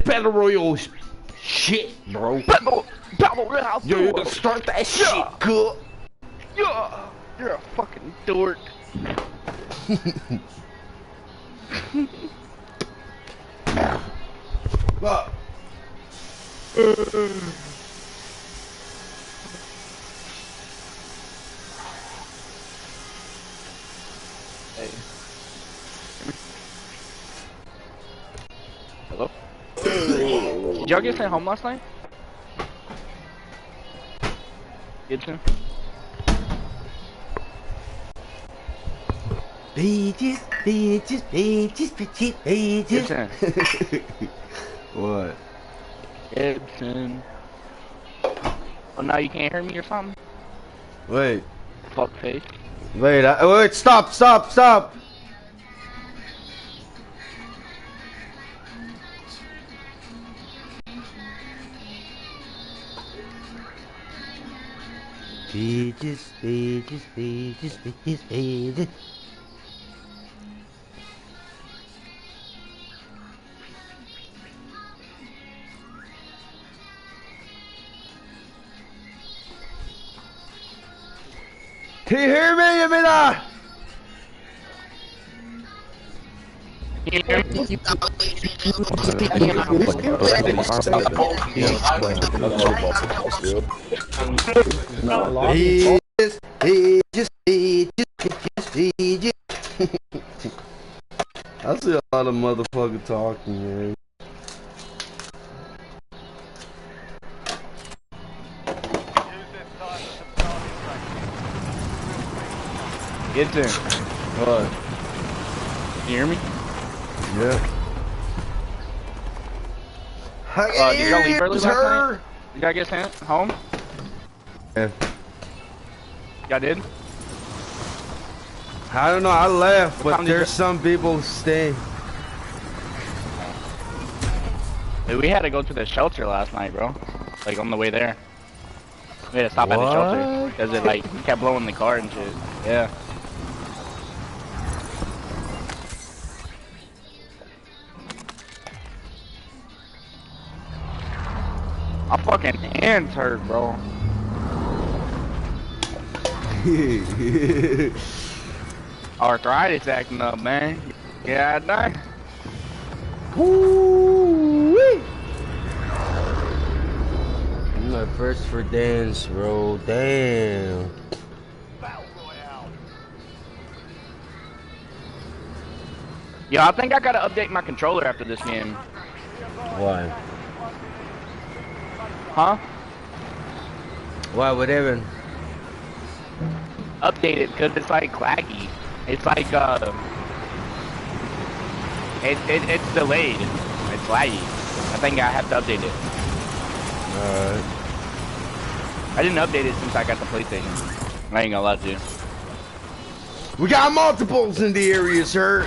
Battle Royale shit, bro. Battle Royale. Yo, start that shit, good. Yeah. You're a fucking dork. Fuck. Hey. Hello? Did y'all get sent home last night? Gibson? Pages. Gibson. What? Gibson. Oh, now you can't hear me or something? Wait. Fuck face. Wait, wait, stop. Pages. Can you hear me, Yamina? Pages. I see a lot of motherfucker talking, man. Gibson. What? Can you hear me? Yeah. Did y'all leave early last night? Did y'all get sent home? Yeah. Y'all did? I don't know, I left, What but time did there's some people staying. Dude, we had to go to the shelter last night, bro. Like, on the way there. We had to stop at the shelter. Because it, like, kept blowing the car and shit. Yeah. My fucking hands hurt, bro. Arthritis acting up, man. Yeah, I die. Woo-wee. My first for dance, bro. Damn. Yo, I think I gotta update my controller after this game. Why? Huh? Why, whatever? Update it because it's like laggy. It's like it's delayed. It's laggy. I think I have to update it. Alright. I didn't update it since I got the PlayStation. I ain't gonna lie to you. We got multiples in the area, sir.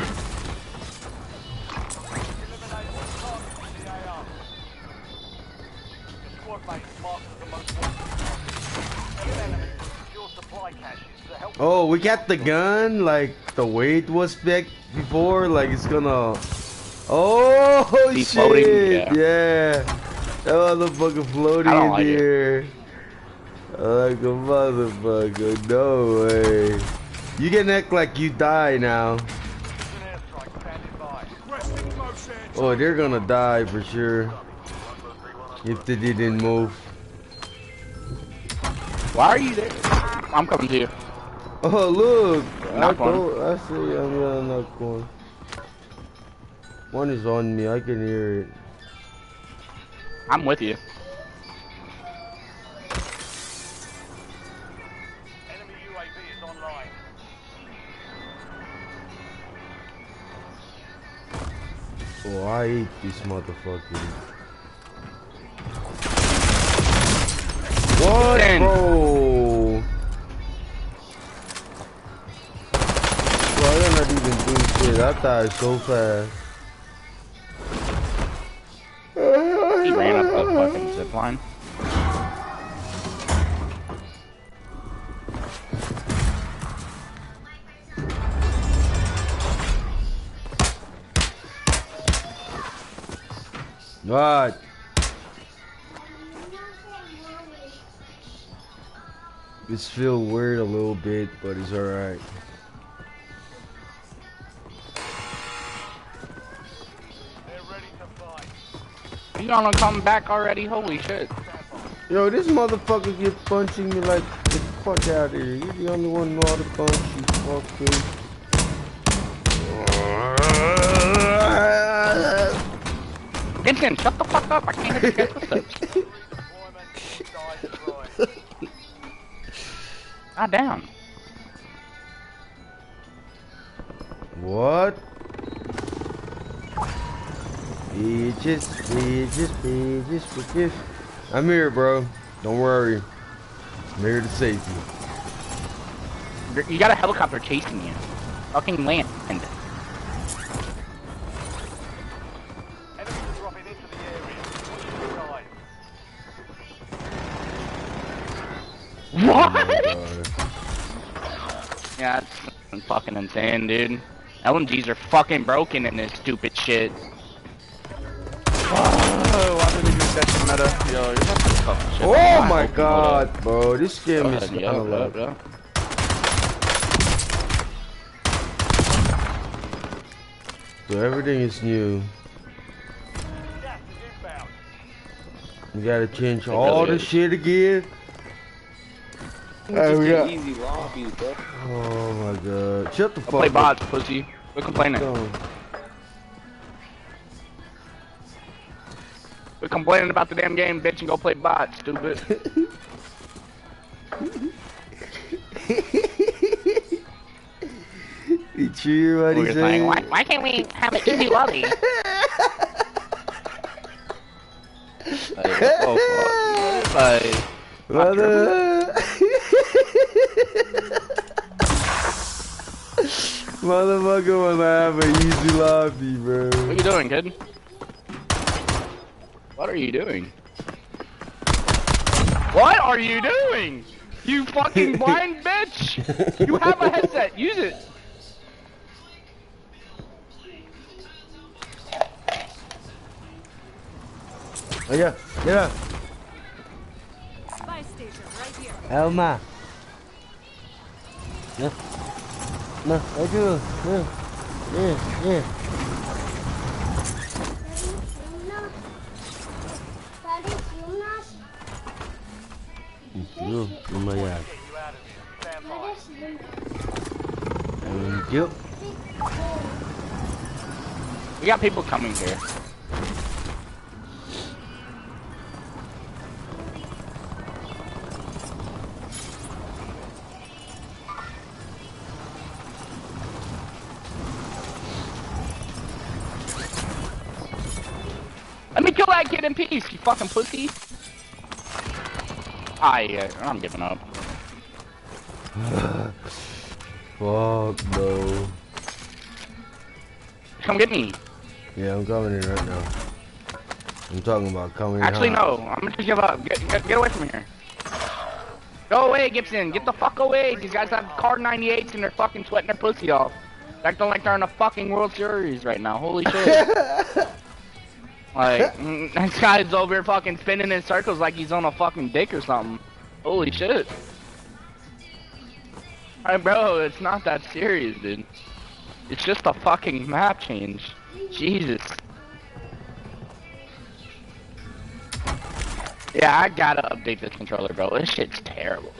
Oh, we got the gun, like the way it was back before, like it's gonna... Oh, Be shit! floating, Yeah. That motherfucker floating in like the it. air. Like a motherfucker, no way. You can act like you die now. Oh, they're gonna die for sure. If they didn't move. Why are you there? I'm coming to you. Oh, look! Knock one. I see I'm gonna knock one. One is on me, I can hear it. I'm with you. Enemy UAV is online. Oh, I hate this motherfucker. What, bro? Bro, they're not even doing shit. I died so fast. He ran up the fucking zip line. What? This feel weird a little bit, but it's alright. They're ready to fight. You gonna come back already? Holy shit. Yo, this motherfucker keep punching me like, get the fuck out of here. You're the only one who know how to punch, you fucker. Vincent, shut the fuck up. I can't hit the footsteps. God damn. What? Bitches. I'm here, bro. Don't worry. I'm here to save you. You got a helicopter chasing you. Fucking land. Enemies are dropping into the area. Watch your What? time. Yeah, that's fucking insane, dude. LMGs are fucking broken in this stupid shit. Oh, why did they do that to meta? Yo, you're fucking tough shit. Oh my god, bro. This game is kind of low. So everything is new. Gas is inbound. You gotta change all the shit again. Just we an got. easy lobby, bro. Oh my god. Shut the fuck Play up. bots, pussy. Quit complaining. Quit complaining about the damn game, bitch, and go play bots, stupid. You cheer what We he's were saying, saying? why can't we have an easy lobby? Oh, fuck. Mother... Motherfucker wanna have an easy lobby, bro. What are you doing, kid? What are you doing? What are you doing? You fucking blind bitch! You have a headset, use it! Oh yeah, yeah. Buy station right here. Elma. No. No, I do. No. Yeah. You, oh my god. Get you out of here. Stand by. Thank you. We got people coming here. Let me kill that kid in peace, you fucking pussy. Yeah, I'm giving up. Fuck no. Come get me. Yeah, I'm coming in right now. I'm talking about coming in. Actually, hot. no. I'm gonna just give up. Get away from here. Go away, Gibson. Get the fuck away. These guys have card 98s and they're fucking sweating their pussy off. Acting like they're in a fucking World Series right now. Holy shit. Like, that guy's over here fucking spinning in circles like he's on a fucking dick or something. Holy shit. Alright, bro, it's not that serious, dude. It's just a fucking map change. Jesus. Yeah, I gotta update this controller, bro. This shit's terrible.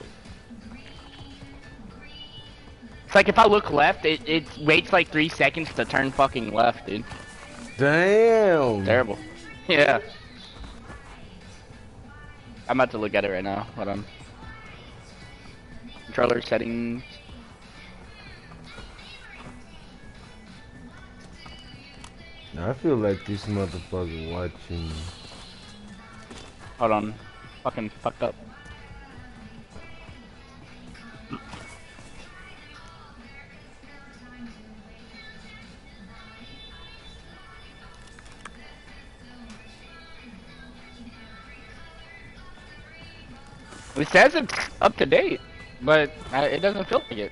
It's like if I look left, it waits like 3 seconds to turn fucking left, dude. Damn. Terrible. Yeah. I'm about to look at it right now. Hold on. Controller settings. I feel like this motherfucker watching. Hold on. Fucking fucked up. It says it's up to date, but it doesn't feel like it.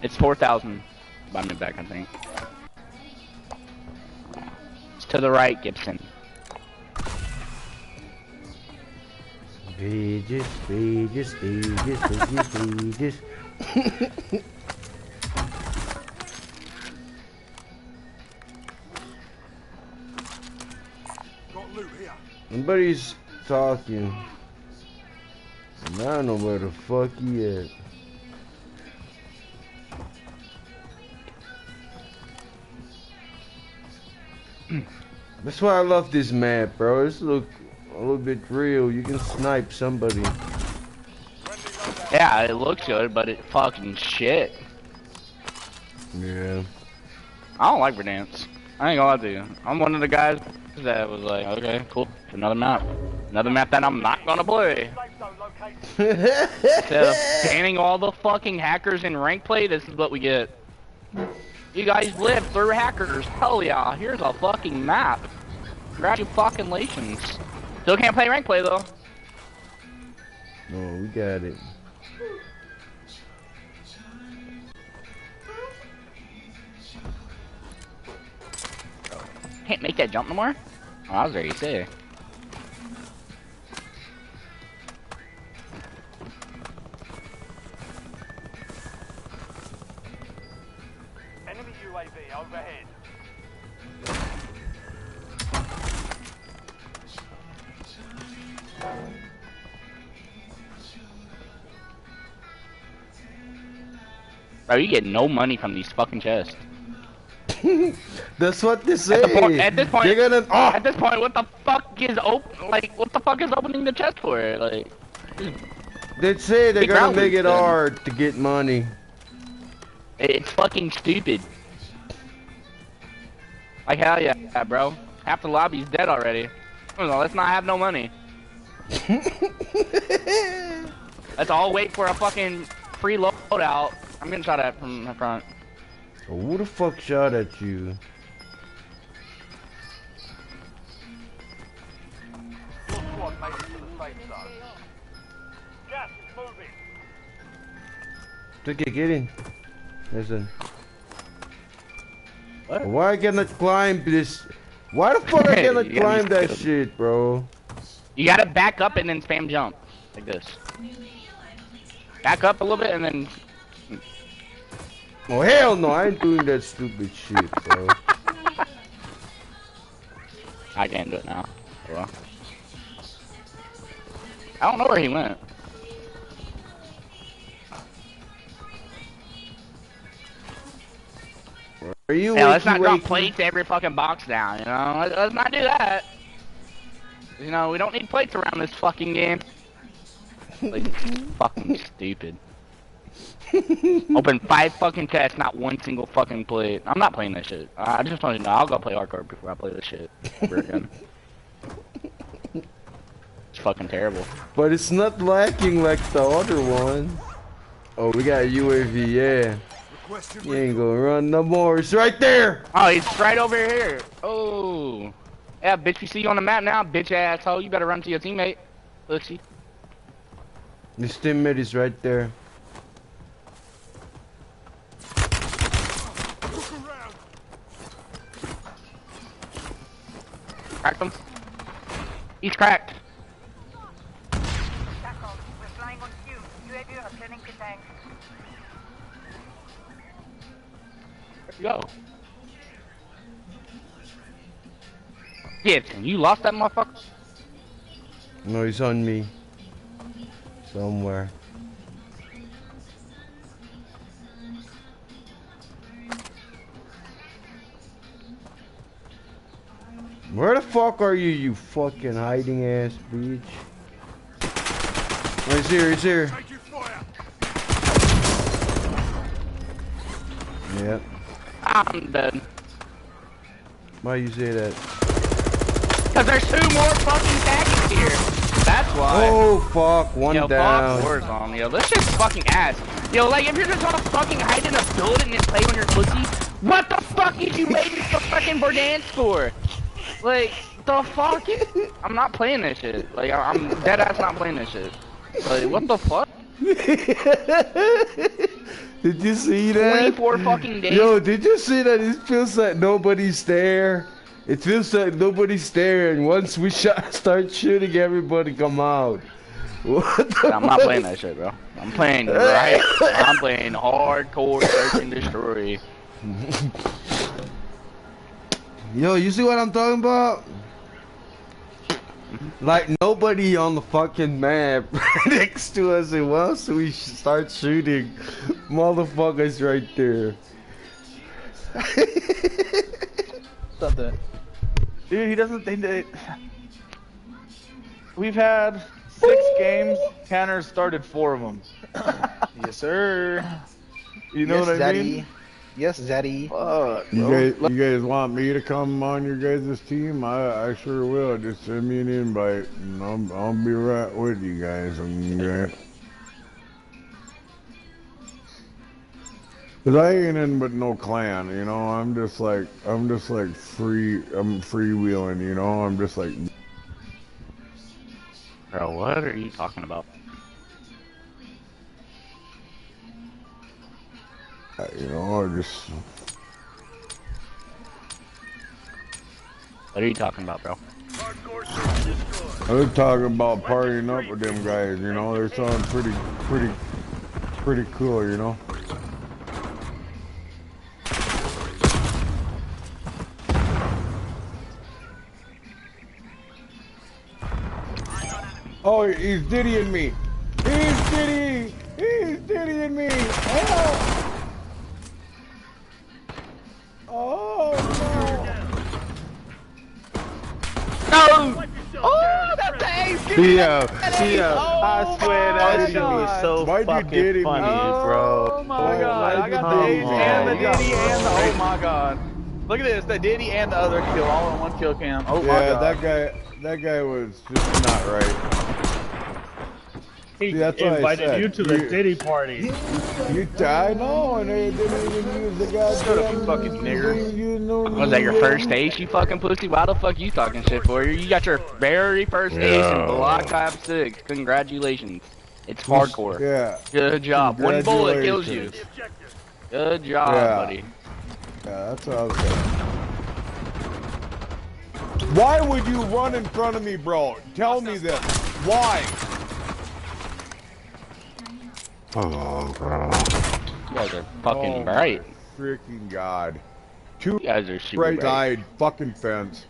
It's 4,000. Buy me back, I think. It's to the right, Gibson. Pages, pages, pages, pages, pages. Got loot here. Somebody's talking. And I don't know where the fuck he at. That's why I love this map, bro. This look a little bit real. You can snipe somebody. Yeah, it looks good, but it fucking shit. Yeah. I don't like Verdance. I ain't gonna lie to you. I'm one of the guys that was like, okay, cool. Another map. Another map that I'm not gonna play. Safe zone located. Instead of banning all the fucking hackers in rank play, this is what we get. You guys live through hackers. Hell yeah. Here's a fucking map. Congratulations. Still can't play rank play though. Oh, we got it. Can't make that jump no more? Oh, I was ready to say. Enemy UAV overhead. Bro, you get no money from these fucking chests. That's what they say. At this point, they're gonna. Oh, at this point, what the fuck is what the fuck is opening the chest for? Like, they say they're Big gonna round make it then. hard to get money. it's fucking stupid. Like, hell yeah, bro. Half the lobby's dead already. Let's not have no money. Let's all wait for a fucking free loadout. I'm getting shot at from the front. Who the fuck shot at you? Your squad made it to the safe zone. Gas is moving. Okay, get in. Listen. What? Why I cannot climb this? Why the fuck I cannot You gotta climb be that skilled. shit, bro? You gotta back up and then spam jump. Like this. Back up a little bit and then... Oh hell no, I ain't doing that stupid shit, bro. I can't do it now. Oh, well. I don't know where he went. Are you? Yeah, let's not drop wakey-wakey? plates every fucking box down, you know? Let's not do that. You know, we don't need plates around this fucking game. Like, fucking stupid. Open 5 fucking chests, not one single fucking plate. I'm not playing this shit. I just want you to know, I'll go play hardcore before I play this shit ever again. It's fucking terrible. But it's not lacking like the other one. Oh, we got a UAV, yeah. Requesting You ain't gonna run no more. It's right there. Oh, he's right over here. Oh. Yeah, bitch, we see you on the map now, bitch asshole. You better run to your teammate. Oopsie. This teammate is right there. Look around. Cracked him. He's cracked. Tackle. We're flying on cue. UAV returning to tank. Where'd you go? Gibson, you lost that motherfucker? No, he's on me. Somewhere. Where the fuck are you, you fucking hiding ass bitch? Oh, he's here, he's here. Taking fire. Yep. I'm dead. Why you say that? Cause there's 2 more fucking taggies here. That's why. Oh fuck, one Yo, down. fuck Warzone, yo. This shit's fucking ass. Yo, like, if you're just gonna fucking hide in a building and play when you're pussy, what the fuck did you make me the fucking Verdance for? Like, the fuck? I'm not playing this shit. Like, I'm dead ass not playing this shit. Like, what the fuck? Did you see that? 24 fucking days. Yo, did you see that? It feels like nobody's there. It feels like nobody's there, and once we start shooting, everybody come out. What the I'm not fuck? playing that shit, bro. I'm playing right. I'm playing hardcore search and destroy. Yo, you see what I'm talking about? Like nobody on the fucking map next to us, and once we start shooting, motherfuckers right there. Something. Dude, he doesn't think that. We've had 6 games. Tanner started 4 of them. Yes, sir. You know what I mean? Yes, Zaddy. Fuck, You bro. guys want me to come on your guys' team? I sure will. Just send me an invite, and I'll be right with you guys. Okay? Cause I ain't in but no clan, you know. I'm just like free. I'm freewheeling, you know. I'm just like. Bro, what are you talking about? You know, I just. What are you talking about, bro? I was talking about partying up with them guys, you know. They're sounding pretty cool, you know. Oh, he's diddying me. He's diddying me. Oh No! Oh, that's the ace! Give me that ace! I swear that shit was so Why'd you fucking diddy me? funny, bro. Oh my god, I got the ace and the diddy and the oh my god. Look at this, the diddy and the other kill all in one kill cam. Oh my yeah, god. that guy was just not right. He See, that's what I invited said. you to the Diddy party. I know, and they didn't even use the goddamn. Shut up, you fucking nigger. Was that your first ace, you fucking pussy? Why the fuck you talking shit for? You got your very first ace in Black Ops 6. Congratulations. It's hardcore. Yeah. Good job. One bullet kills you. Good job, buddy. Yeah, that's what I was saying. Why would you run in front of me, bro? Tell me this. Why? Oh, bro. You guys are fucking bright. Freaking God. Two You guys are super bright. bright-eyed fucking fence.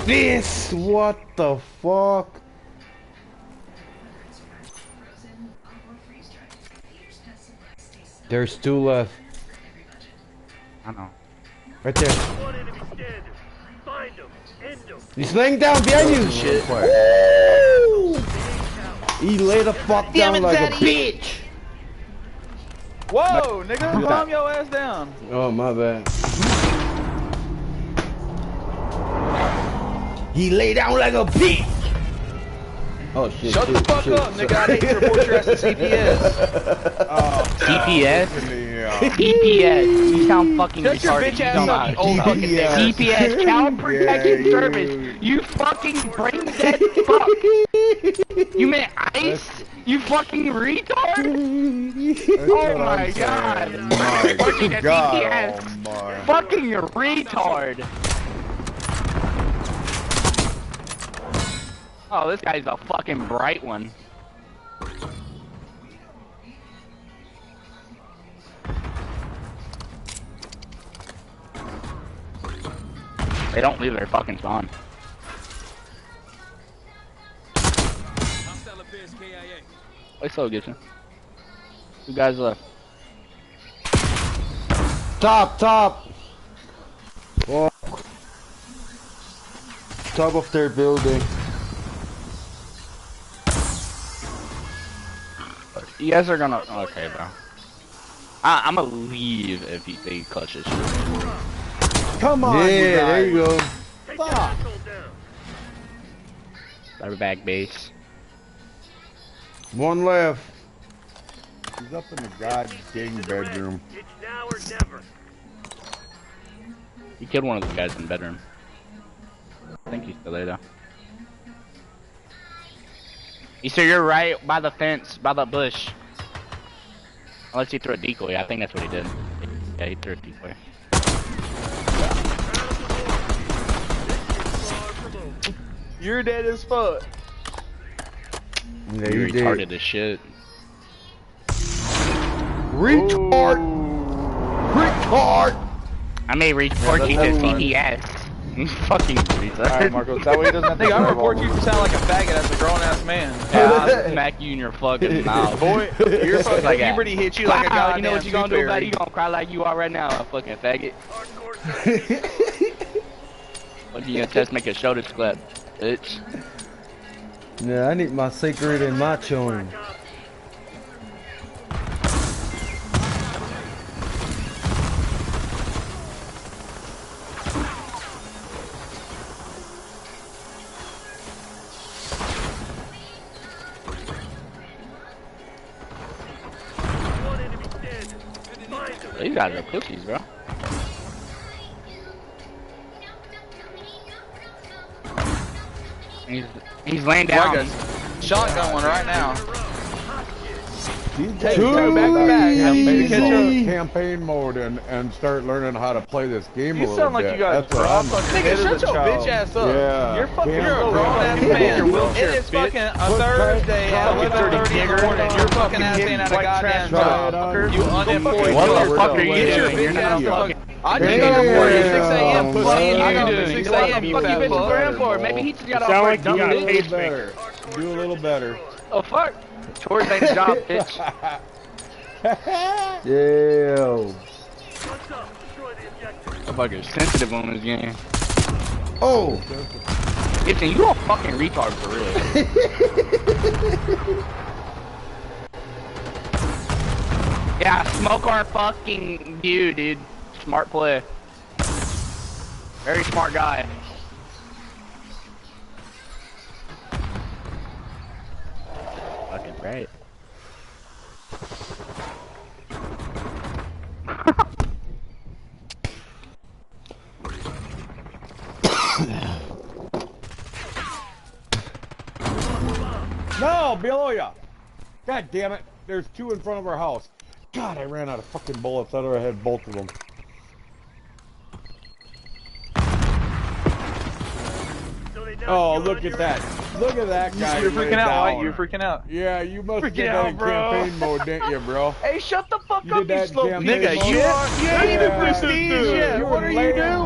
This, what the fuck? There's 2 left. I know. Right there. One enemy standing. Find him. End him. He's laying down behind you. Shit. Woo! He lay the fuck down like a bitch. Whoa, nigga, calm your ass down. Oh, my bad. He lay down like a bitch. Oh shit. Shut the fuck up, nigga. I hate to report your ass to CPS. CPS? Yeah. CPS. You sound fucking Shut your retarded. bitch You ass don't know up, how you to old talk. fucking nigga. CPS, Child Protection Yeah, Service. You fucking brain dead fuck. You meant ICE? You fucking retard? Oh my god. Fucking a God, CPS. oh my. Fucking retard. Oh, this guy's a fucking bright one. They don't leave their fucking spawn. Wait, so Gibson. 2 guys left. Top. Fuck. Top of their building. You guys are gonna. Okay, bro. I'm gonna leave if they clutch this shit. Come on, Yeah, you guys. there you go. Take that asshole down. Cyberback base. 1 left. He's up in the goddamn bedroom. It's now or never. You killed one of the guys in the bedroom. I think he's still there though. Easter, you're right by the fence, by the bush. Unless he threw a decoy. I think that's what he did. Yeah, he threw a decoy. You're dead as fuck. Yeah, You you did. retarded as shit. Retard! Retard! I may report you to that's fine. CPS. You fucking retard. Alright, Marcos, that way he doesn't have to. I report you for sound like a faggot as a grown ass man. Yeah, I'll smack you in your fucking mouth. Boy, your fucking Like that. puberty hit you like a Wow, goddamn you know what you gonna do about it? fairy. You gonna cry like you are right now, a fucking faggot. What you gonna test make a shoulder clap, bitch? Yeah, I need my sacred and macho on. These guys are pussies, bro. He's laying down. Shotgun one right now. Take two back to back. I need you to catch up. Campaign mode and start learning how to play this game a You little sound like bit. you got That's what I'm- Nigga, shut your bitch ass up. Yeah. You're fucking Camp- a grown ass man. It is fucking a Thursday at 11:30 in the morning. Your fucking ass ain't at a goddamn job. You unemployed. What the fuck are you Get your doing? You're bitch not ass a fucking. fucking. I just got up for you 6 a.m. pussy. What are I you got up doing? at 6 What a.m. the You fuck you fat bitches for him fuck. for? Maybe he just got Sound off like work. you Dumb got bitch. paid. better. Do a little better. Oh fuck. Chores ain't a job, bitch. Yeah. Motherfucker's sensitive on this game. Oh! Listen, you a fucking retard for real. Yeah, smoke our fucking view, dude. Smart play. Very smart guy. Fucking right. No, below ya. God damn it. There's two in front of our house. God, I ran out of fucking bullets. I thought I had both of them. Oh, look at that. Look at that guy. You're freaking out, down. White. You're freaking out. Yeah, you must have Freaking did that out, in bro. campaign mode, didn't you, bro? Hey, shut the fuck You up, did that you in slow campaign nigga. mode? You ain't even Yeah. prestige yet. You What were are you laying doing?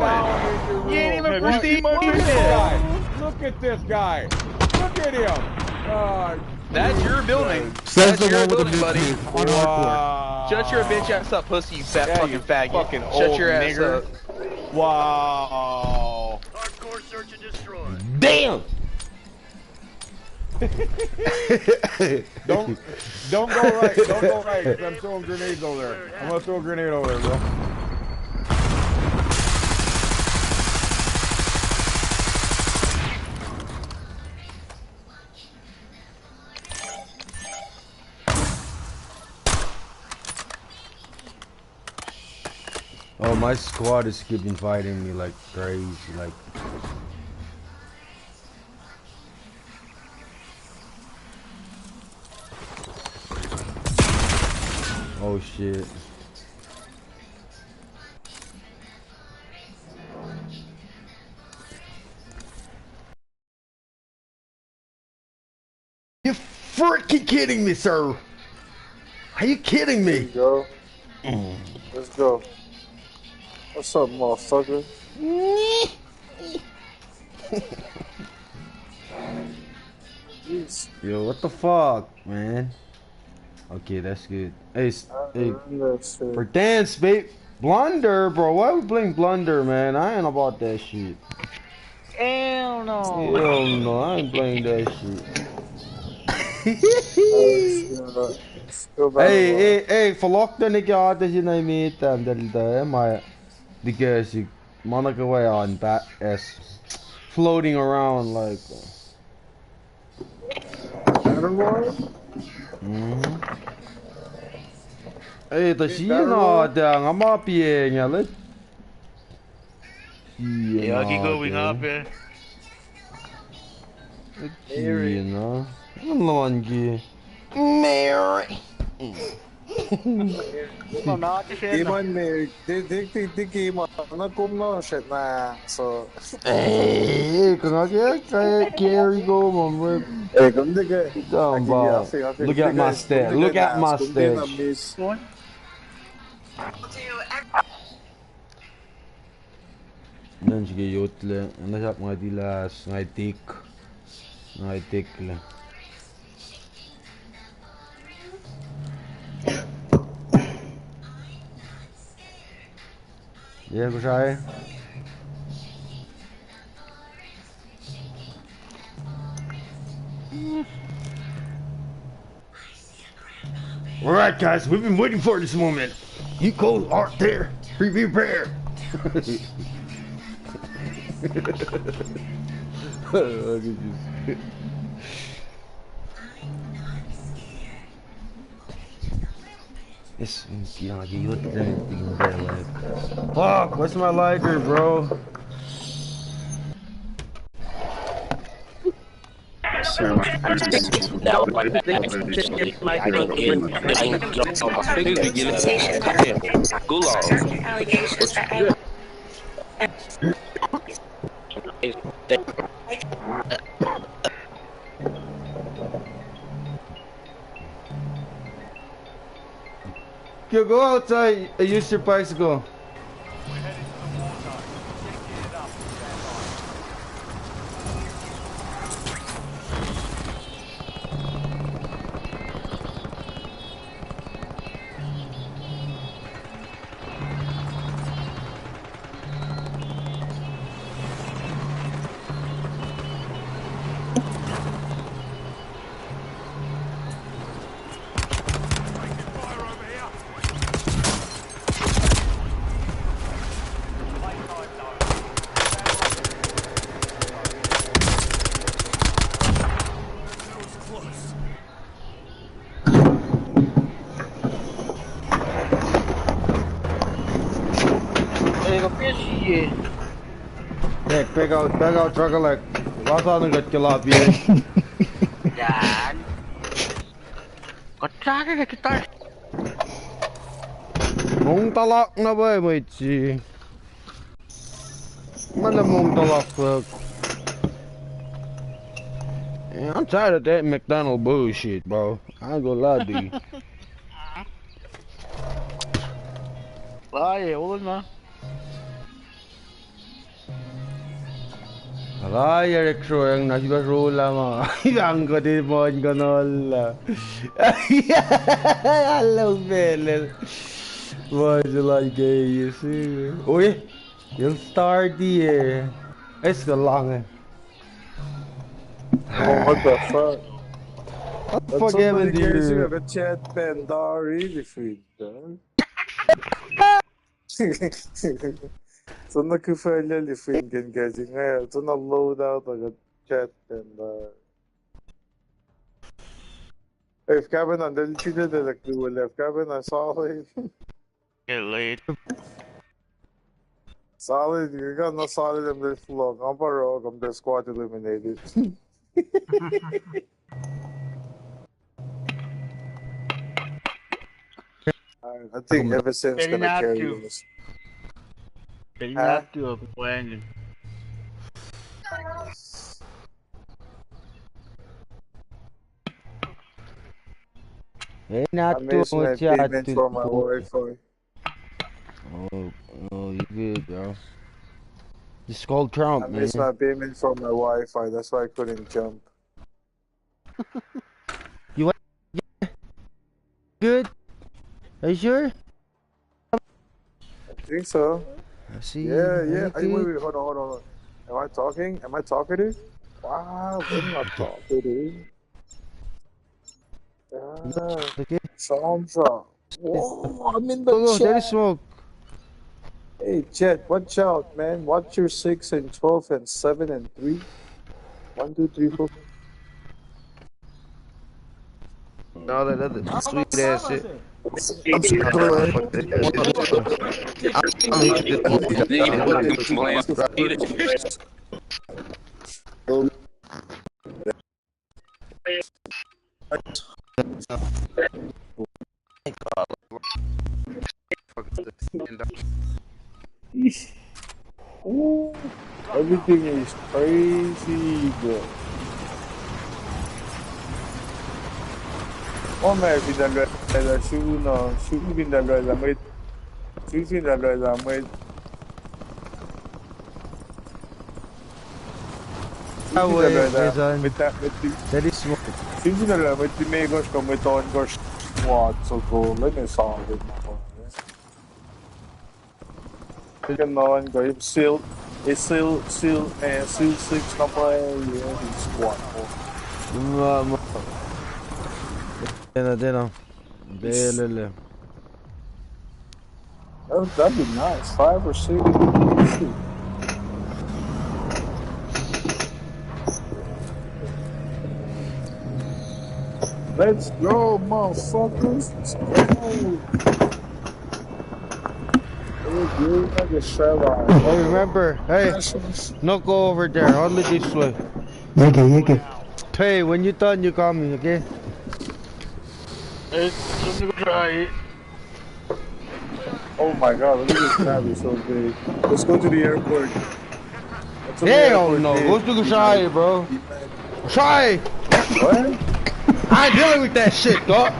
down in your You ain't room. even prestige Look at this yet. guy. Look at this guy. Look at him. That's your building. Says That's the your one with the building, buddy. blue on hardcore. Shut your bitch ass up, pussy, you fat Yeah, fucking you faggot. fucking Shut old your ass nigger. up. Wow. Hardcore search and destroy. Damn! Don't go right. Don't go right. 'Cause I'm throwing grenades over there. I'm gonna throw a grenade over there, bro. Oh, my squad is keeping fighting me like crazy, like. Oh shit. You freaking kidding me, sir? Are you kidding me? Go. Let's go. What's up, motherfucker? Jeez. Yo, what the fuck, man? Okay, that's good. Hey, hey, for dance, babe. Blunder, bro. Why we playing Blunder, man? I ain't about that shit. Hell no. Hell no, I ain't playing that shit. Hey, förlåt ikke at det ikke er mitt det my because you away on that as floating around like. Hey, the China đang ngắm up here nha let. Yeah, keep going up here. China. Come on, Mary. Demon me, di game na kumno shit na so. Kung kaya carry go, man. Eh, kom di ka. About. Look at my stat. Look at my stats. Miss. Dan sige yotle. Nasak mga dilas. Ngay tik. Ngay tik le. Yeah, Kosraean. Alright guys, we've been waiting for this moment. You go out there, prepare. Yes, fuck, what's my lighter, bro? Yo, go outside and use your bicycle. Yeah, back out, trucker like. What's on the got here? Yan. Kotsaga na kita. Mong talak na ba, matey? Mana mong talak, fuck. Yeah, I'm tired of that McDonald bullshit, bro. I ain't gonna lie to you. Ay, ulan na. Ay, Electro, yung nasigasula mo. Ang kodimon ko nola. Hello, Belen. Why'd you like gay, you see? Uy, yung starty eh. Es ka lang eh. Oh, what the fuck? What the fuck happened to you? Got chat panda really free. Sonra küfürlerle film gelecek. Evet, sonra loadout agad chat panda. If Kevin on the cheater de la clue left Kevin on solid. Get laid. Solid, you got no solid in this floor. I'm rogue, I'm the squad eliminated. I think ever since gonna carry this. They not to have won. Hey, not I miss my payment to for my Wi-Fi. Oh, you good, bro. Just call Trump, I man. missed my payment for my Wi-Fi. That's why I couldn't jump. You want good? Are you sure? I think so. I see. Yeah. Hey, wait, hold on. Am I talking? Am I talkative? Wow, I'm not talkative. Okay. Sandra. Whoa, I'm in the Go, chat. there is smoke. Hey, chat, watch out, man. Watch your 6 and 12 and 7 and 3. 1, 2, 3, 4. All that other sweet ass shit. Everything is crazy, bro. Oh man, pinagala shoe no, shoe pinagala mit, shoe pinagala mit. Ah ouais, Mason. Mit That is smart. shoe pinagala mit Timegos ko mit on ko squad so go let me solve it. Can no one go seal 6 na play yeah squad. Deno. Dele. That'd be nice. 5 or 6. Let's go, motherfuckers. Let's go. Hey, remember, hey, no go over there, only this way. Yeke. Hey, when you're done, you call me, okay? It's something to try. Oh my god, look at this tab, it's so big. Let's go to the airport. Hell no, go to Kosraean, bro. Try. What? I ain't dealing with that shit, dog.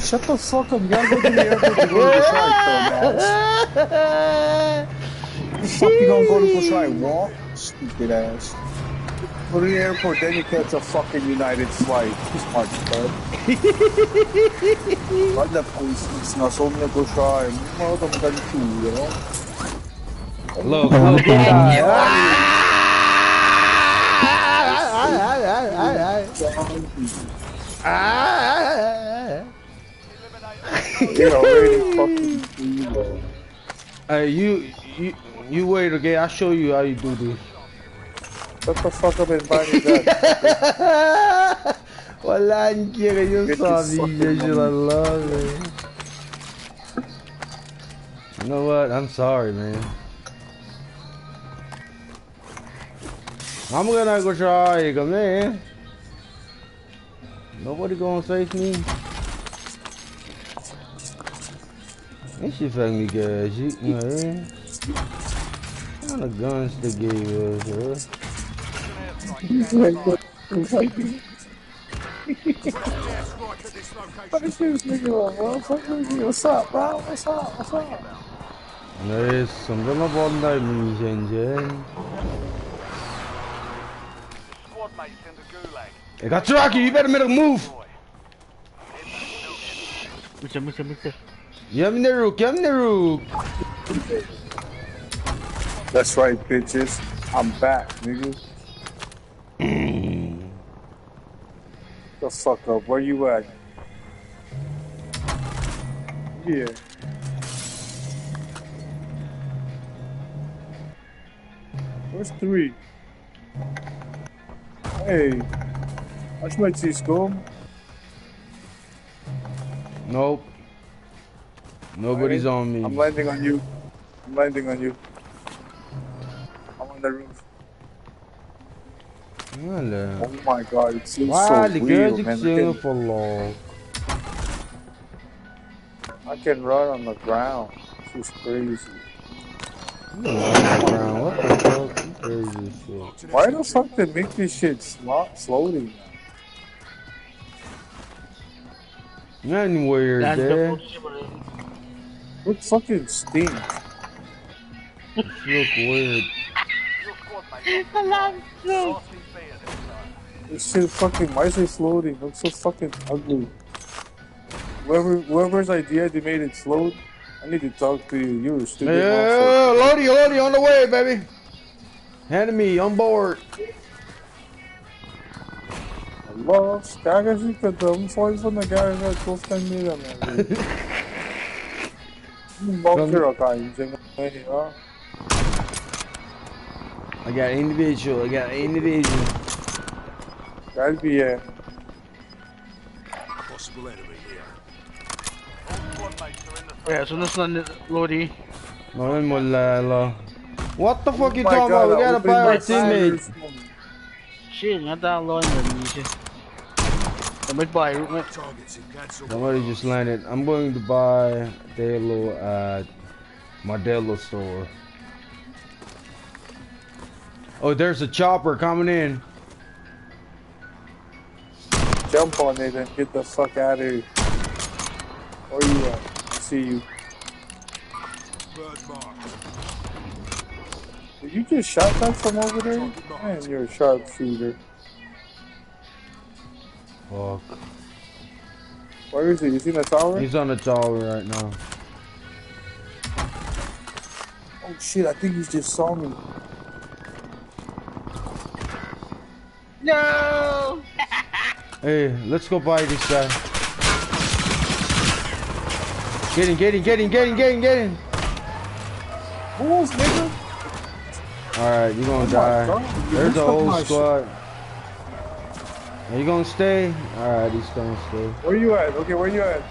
Shut the fuck up, you gotta go to the airport to go to Kosraean, dumbass. The fuck you gonna go to Kosraean? Walk? Stupid ass. Go to the airport, then you catch a fucking United flight. Smart bud. What the police is not so many Kosraean? What the fuck you know? Look, You're already fucking evil. Hey, you wait, okay? I'll show you how you do this. Shut the fuck up and buy me that. Wala ang kira yung sabi niya, I love it. You know what? I'm sorry, man. I'm gonna go try, man. Nobody gonna save me. This shit fuck me good, you know what I mean? What kind of guns they gave us, bro? What's up, bro? What's up? Nice, something about that mission, Squad mates in the gulag. I got Rocky, you better make a move! Mister. Yum the rook. That's right, bitches. I'm back, nigga. The fuck up. Where you at? Yeah. Where's 3? Hey. Watch my T-Scum. Nope. Nobody's on me. I'm landing on you. I'm on the roof. Oh my god, it seems so real, man. I can run on the ground. This is crazy. What the fuck? Crazy shit. Why the fuck they make this shit floating? Nothing weird there. Look fucking stink. Look weird. This shit fucking, why is it floating? Looks so fucking ugly. Whoever's idea they made it float, I need to talk to you. You're a stupid Yeah, Lodi on the way, baby. Hand me on board. Allah, kakashi ka dam. Sorry for the guy that told me that, man. I got individual. That'll be it. Possible enemy here. Yeah, so this one, Lodi. What the fuck you talking about? We gotta buy our teammates. Shit, not that long. Somebody just landed. I'm going to buy Delo at Modelo store. Oh, there's a chopper coming in. Jump on it and get the fuck out of here. Where you at? I see you. Bird mark. Did you just shot that from over there? Man, you're a sharpshooter. Fuck. Where is he? Is he in the tower? He's on the tower right now. Oh shit, I think he just saw me. No! Hey, let's go buy this guy. Get in, get in, get in, get in, get in, get in. Bulls, nigga. Alright, you gonna Oh die. God, There's the you whole my squad. Are you gonna stay? Alright, he's gonna stay. Where you at? Okay, where you at?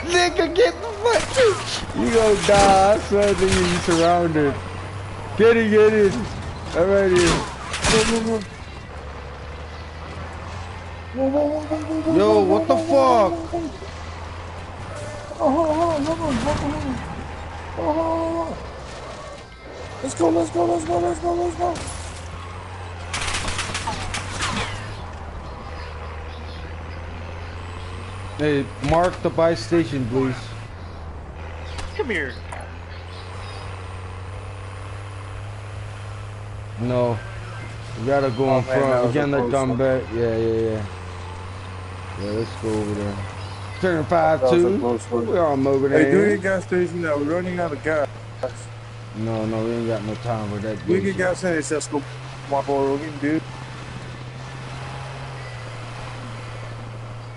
Nigga, get the fuck. You gonna die. I swear to you, you surrounded. Get in, get in. I'm right here. Yo, what the fuck? Let's go, let's go, let's go, let's go, let's go. Hey, mark the buy station, please. Come here. No. We gotta go in front. We cannot come back. Yeah. Yeah, let's go over there. Turn 5-2. We're all moving in. Hey, do your gas station now. We're running out of gas. No, we ain't got no time for that. We get gas in it's just go my boy Rogan, dude.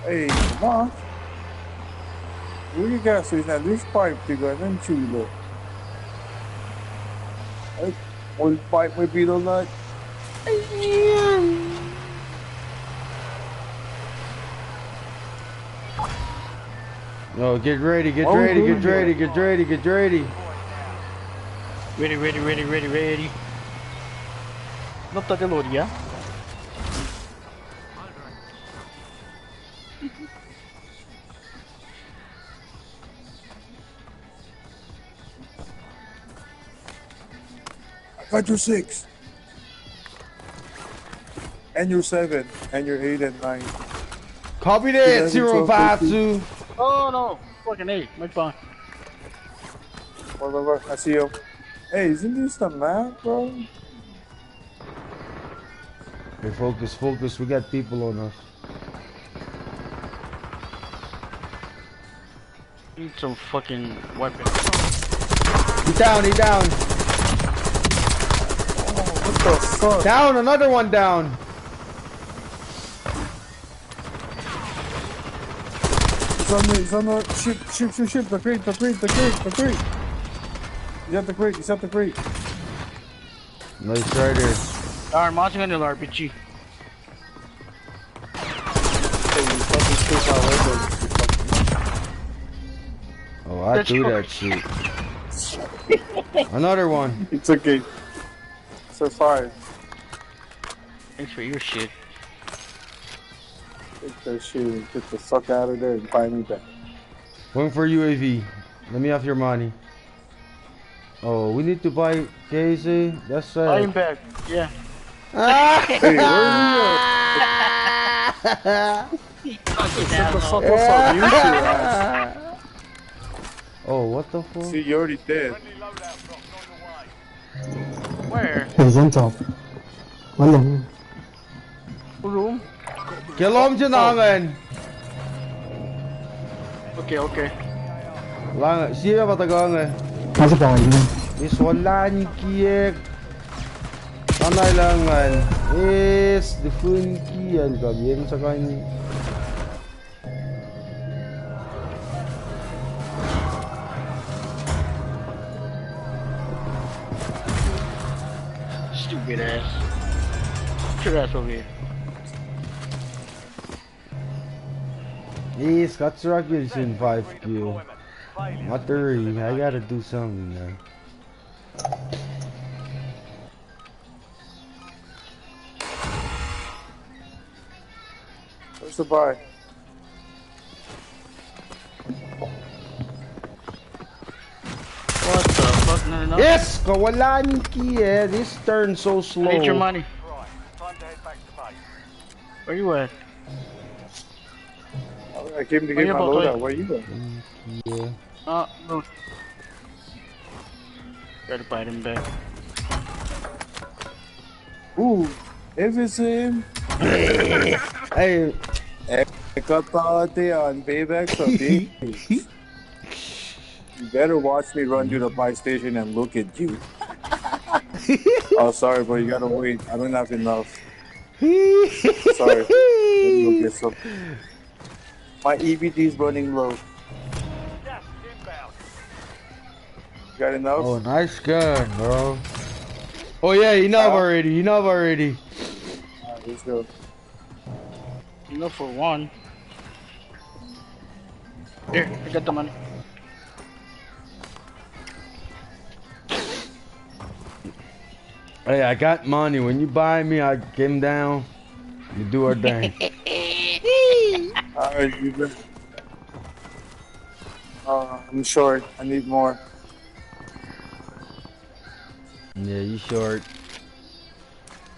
Hey, come on. We get gas station now. This pipe bigger than chulo. Hey, one pipe with beetle nut. No, get ready, get ready, get ready, get ready, get ready. Ready. Nota de loria. I got your 6. And your 7. And your 8 and 9. Copy that, 052. Oh no, fucking A, my phone. Whatever, I see you. Hey, isn't this the map, bro? Hey, focus, we got people on us. Need some fucking weapon. He's down. What the fuck? Down, another one down. He's on the ship, the crate. He's at the crate. Nice, right here. Alright, mounting on the RPG. Oh, I threw that shit. Another one. It's okay. Survive. Thanks for your shit. Take that shit and get the fuck out of there and buy me back. Going for UAV. Let me have your money. Oh, we need to buy Casey. That's sad. I'm back. Yeah. Hey, where are you? Shut the fuck up, you ass. Oh, what the fuck? See, you're already dead. Where? He's on top. Walang. Room? Kilom dyan namin. Okay. Lang, siya patagang eh. Masuk pa kayo. Is wala ni Kiek. Tanay langan. Is the fun kiyan kabien sa kanya. Stupid ass. Get your ass over here. Is Kosraean in 5 kill. What the I gotta do something now. Where's the buy? What the fuck? No. Yes! Kawalan ki eh. This turn so slow. I need your money. Right, time to head back to base. Where you at? I came to Where get you my about, loadout. Toy? Where you at? Yeah. No. Gotta bite him back. Ooh, if it's him. Hey. Ekatate on payback for me. You better watch me run to the buy station and look at you. Oh, sorry, bro. You gotta wait. I don't have enough. Sorry. Let me go get some. My EBD's running low. Gas is inbound. You got enough? Oh, nice gun, bro. Oh yeah, enough already. Alright, let's go. Enough for one. Here, I got the money. Hey, I got money. When you buy me, I came down. You do our thing. Alright, you bet. I'm short. I need more. Yeah, you short.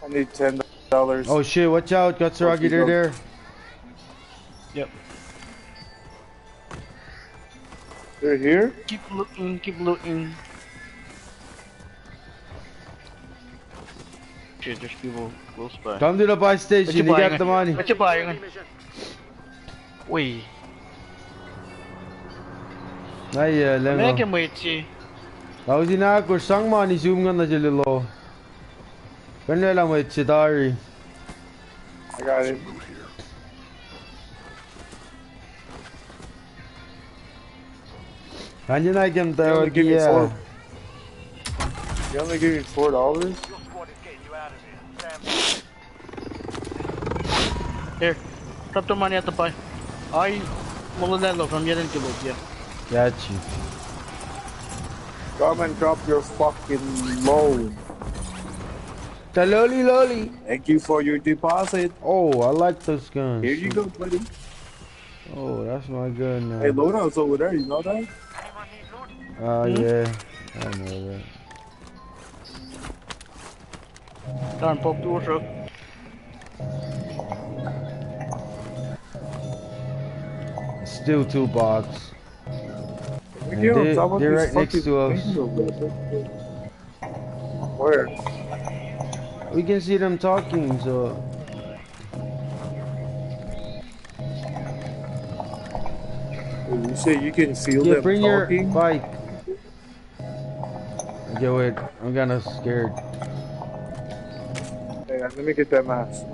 I need $10. Oh shit, watch out, Kosraean, they're there. Yep. They're here? Keep looting. Shit, there's people close by. Come to the buy station, you got the money. What you buying? Wait. Ay, alam Make mo. him wait, see. Ako sinako, sang money, zoom nga na sila lo. Kanya lang wait, si Dari. I got it. Kanya na ikem tayo, You yeah. only give me $4? Your squad is getting you out of here. Stand by. Here, drop the money at the buy. Ay, Molonello from Yeren Kilo, yeah. Got you. Come and drop your fucking loan. The loli. Thank you for your deposit. Oh, I like those guns. Here you go, buddy. Oh, that's my gun now. Hey, loadout's over there. You know that? Yeah. I know that. Darn, pop door truck. Still 2 box. We get on top of They're these right next fucking to us. things over there. Where? We can see them talking, so. You say you can feel Yeah, them bring talking? your bike. Okay, wait. I'm kinda scared. Hey, let me get that mask.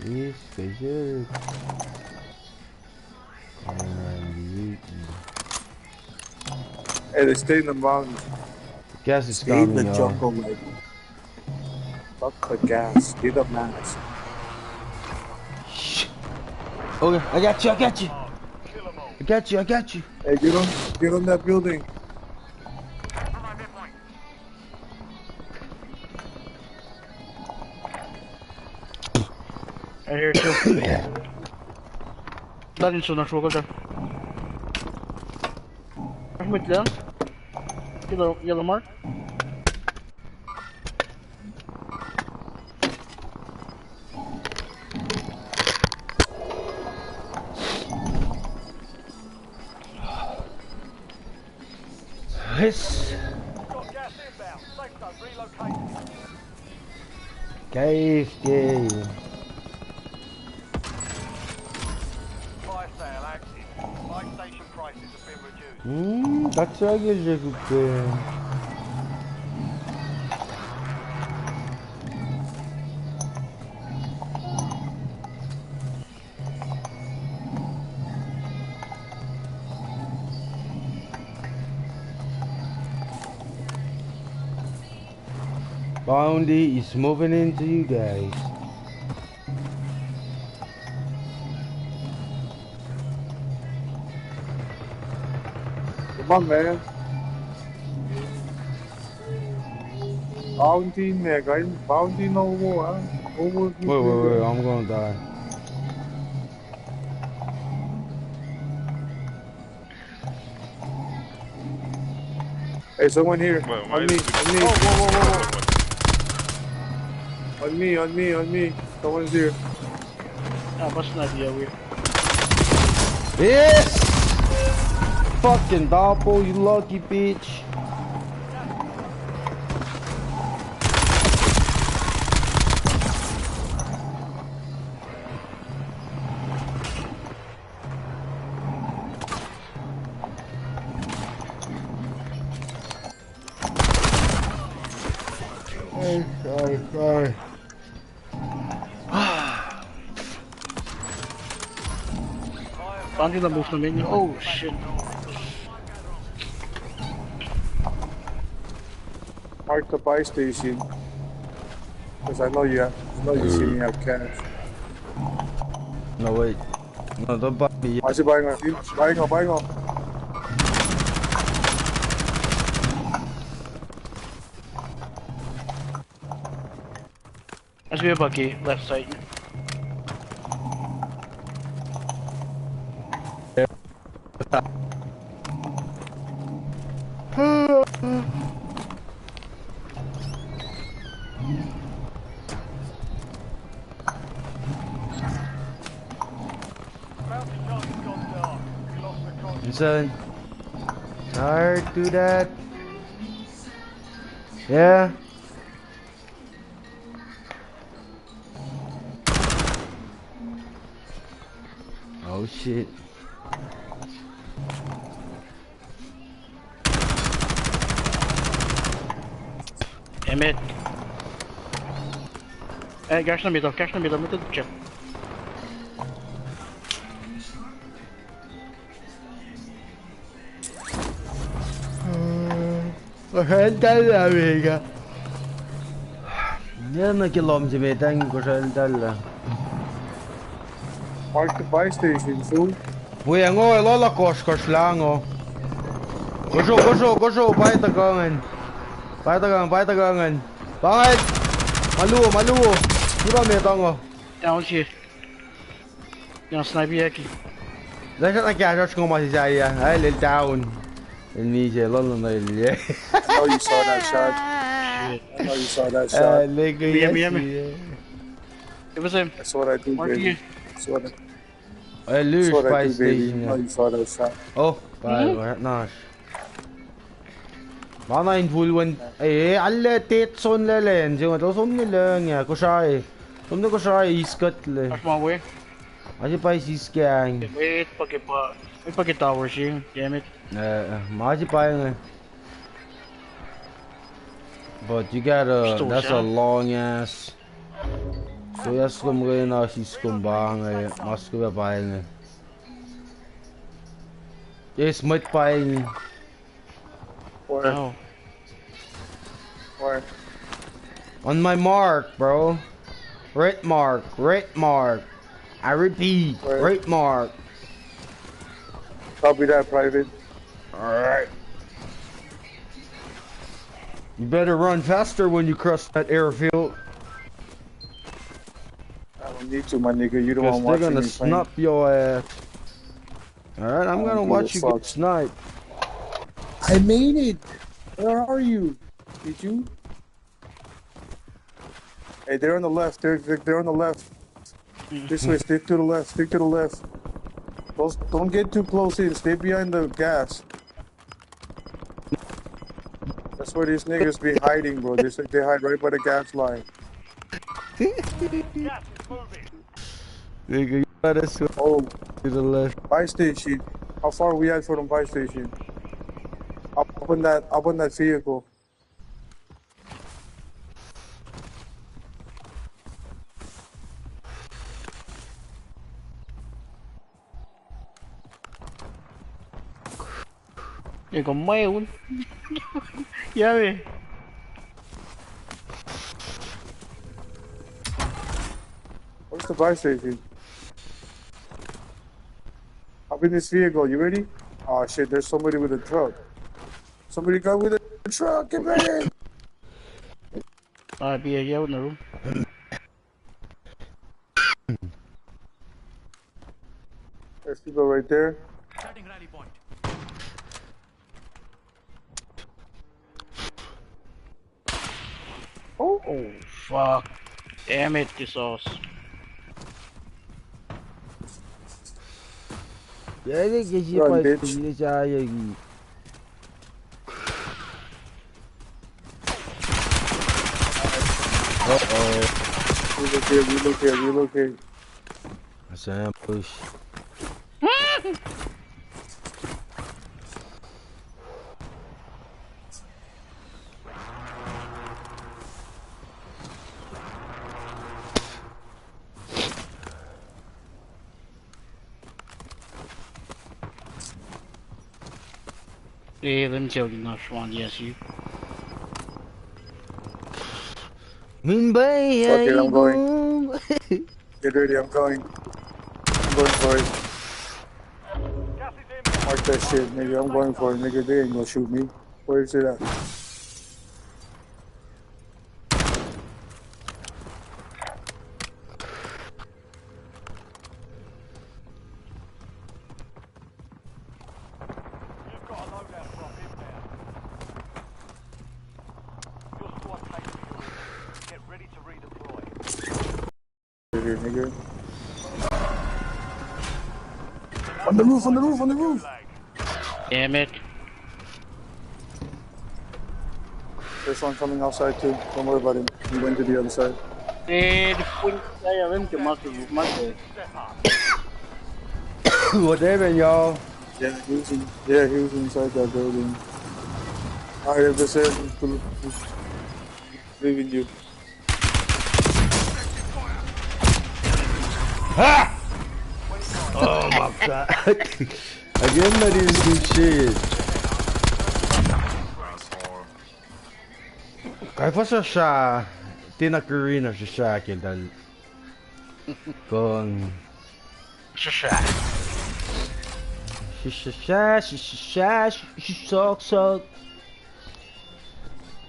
Yes, they should. Hey, they stay in the mountains. Gas is Stay in coming, the y'all. jungle, like. Fuck the gas. Get a mask. Okay, I got you. I got you. Hey, get on that building. I hear it too. Dali sa nasa wala dyan. Wait lang. Yellow mark. Yes. Got gas inbound. Safe zone relocated. Cave. Fire sale active. Buy station prices have been reduced. Kosraean je kupuje. Bounty is moving into you guys. Come on, man. Bounty neck. I bounty no more. Huh? Over with Wait, you. I'm gonna die. Hey, someone here. Well, On me. On me. On me. Someone's here. Ah, must not be over. Yes! Fucking Doppel, you lucky bitch. Sorry. Bounty na move na menu. Oh shit. Mark the buy station. Because I know you see me have cash. No, wait. No, don't buy me. Why is he buying on? Buying on. There's be a buggy left side. Son, tired, do that. Yeah. Oh shit. Damn it. Cash na middle, middle check. Koşaltalla amiga. Yanına kilometreden koşaltalla. Mark the buy station, fool. Uy, ngồi lo là koş lang oh. Koşu, baytagangan. Baytagangan. Bakit? Maluo. Di ba may tango? Down here. Yung sniper yaki. Lasciate la chiave, faccio come si sa ya. Il down. Il dice, lollo no il. I know you saw that shot. I know you saw that shot. Me. It was him. That's what I do, baby. That's what I lose do, by baby. station. I know you saw that shot. Oh, bye. Nice. Bana in full one. Alle tetson lelen. Yung ito som nila nga ko siya. Som na ko siya iskat le. That's my way. Asi pa isiskang. Wait, pag tower siya. Damn it. Masi pa nga. But you gotta, that's a long ass. So jag ska gå in och skumbange. Man ska vara poäng. Det är smitt poäng. Where? Where? On my mark, bro. Right mark. I repeat, right mark. Copy that, private. Alright. You better run faster when you cross that airfield. I don't need to, my nigga. You don't want to watch they're me gonna snap your ass. Alright, I'm gonna watch you get sniped. I made it. Where are you? Did you? Hey, they're on the left. They're on the left. This way. Stick to the left. Don't get too close in. Stay behind the gas. That's where these niggas be hiding, bro. They hide right by the gas line. Nigga, you gotta swim to the left. Buy station. How far are we at from the buy station? Up on that vehicle. Đây còn mèo. Yeah, man. Where's the buy station? Up in this vehicle. You ready? Oh shit! There's somebody with a truck. Somebody got with a truck. Get ready. Alright, be yeah, in the room. There's people right there. Setting rally point. Oh, fuck. Damn it, this sauce. Jadi kesi Run, pai bitch. dia cahaya lagi. Relocate. That's an ambush. Let me tell you now, Schwan, yes, you. Mumbai, Fuck it, I'm going. Get ready, I'm going. I'm going for it. Gas is inbound. Mark that shit, nigga. I'm going for it, nigga. They ain't gonna shoot me. Where is it at? You've got a loadout drop inbound. Your squad takes the order. Get ready to redeploy. Right here, nigga. On the roof, on the roof, on the roof. Flag. Damn it. There's one coming outside too. Don't worry about him. He went to the other side. The point I went to mark Step up. What happened, y'all? Yeah, he was inside that building. Alright, that's it. Leaving you. Ha! Oh my god. Again, that is good shit. Kaya pa siya tinakarina siya akin dahil kung siya sok.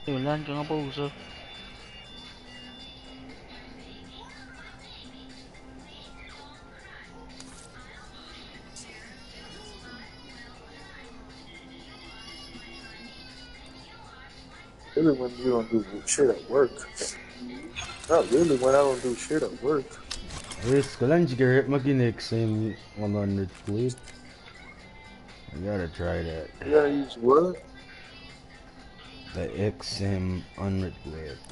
Wala ka nga po, sir. Really when you don't do shit at work. Not really when I don't do shit at work. Yes, kailan sigaret makinig same 100 clip. I gotta try that. You gotta use what? The XM 100 clip.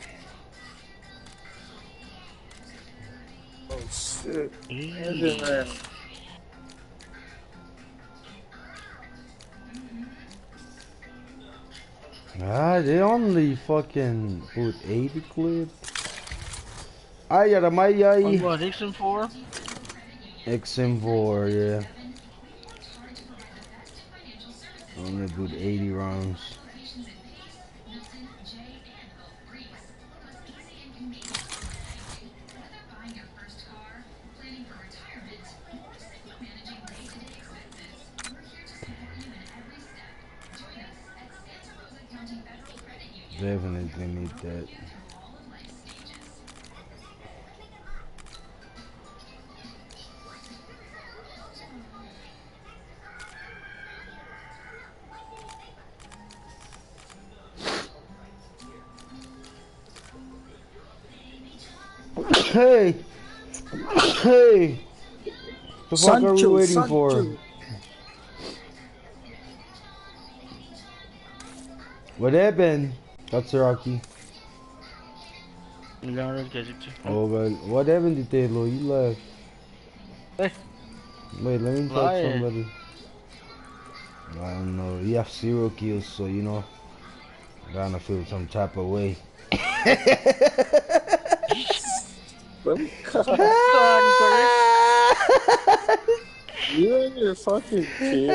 Oh shit. They only fucking put 80 clip. Ay, yaramay ay. What, XM4? XM4, yeah. Only put 80 rounds. Definitely need that. Hey! Hey! The fuck are we waiting for? What happened? Katsuraki. Oh well, what happened to Taylor? You left. Hey. Wait, let me talk to somebody. I don't know. You have 0 kills, so you know. I'm gonna feel some type of way. You and your fucking kids.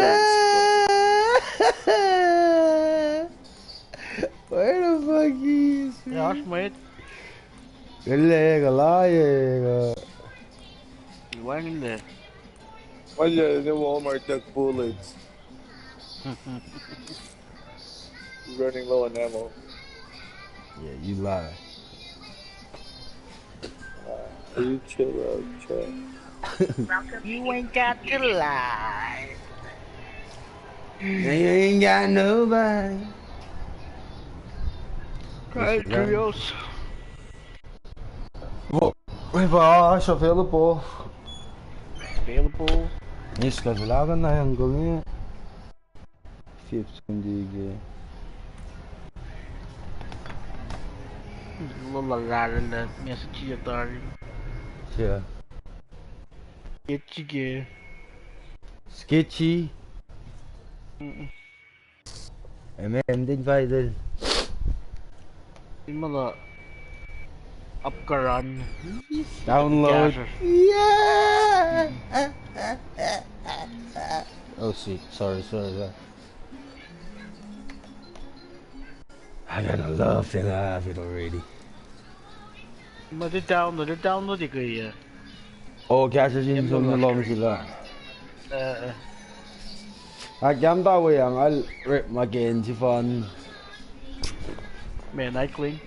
Where the fuck is he? Ja, mate. Galega. Why in there? Why you the Walmart duck bullets? Running low on ammo. Yeah, you lie. You chill out, chat. You ain't got to lie. You ain't got nobody. Alright, Trios. Revanche available. Available. Nie skazulagan na yung gawin. 15 digit. Lalaran na message yatari. Yeah. Sketchy. Sketchy. Man, din vital. Yung mga upkaran. Download. Yeah. Oh shit, sorry. I gotta love it, I have it already. Download ko iya. Oh, cashapp som nalom sila. Agam daw yang al rip again si fun. Man, I clean.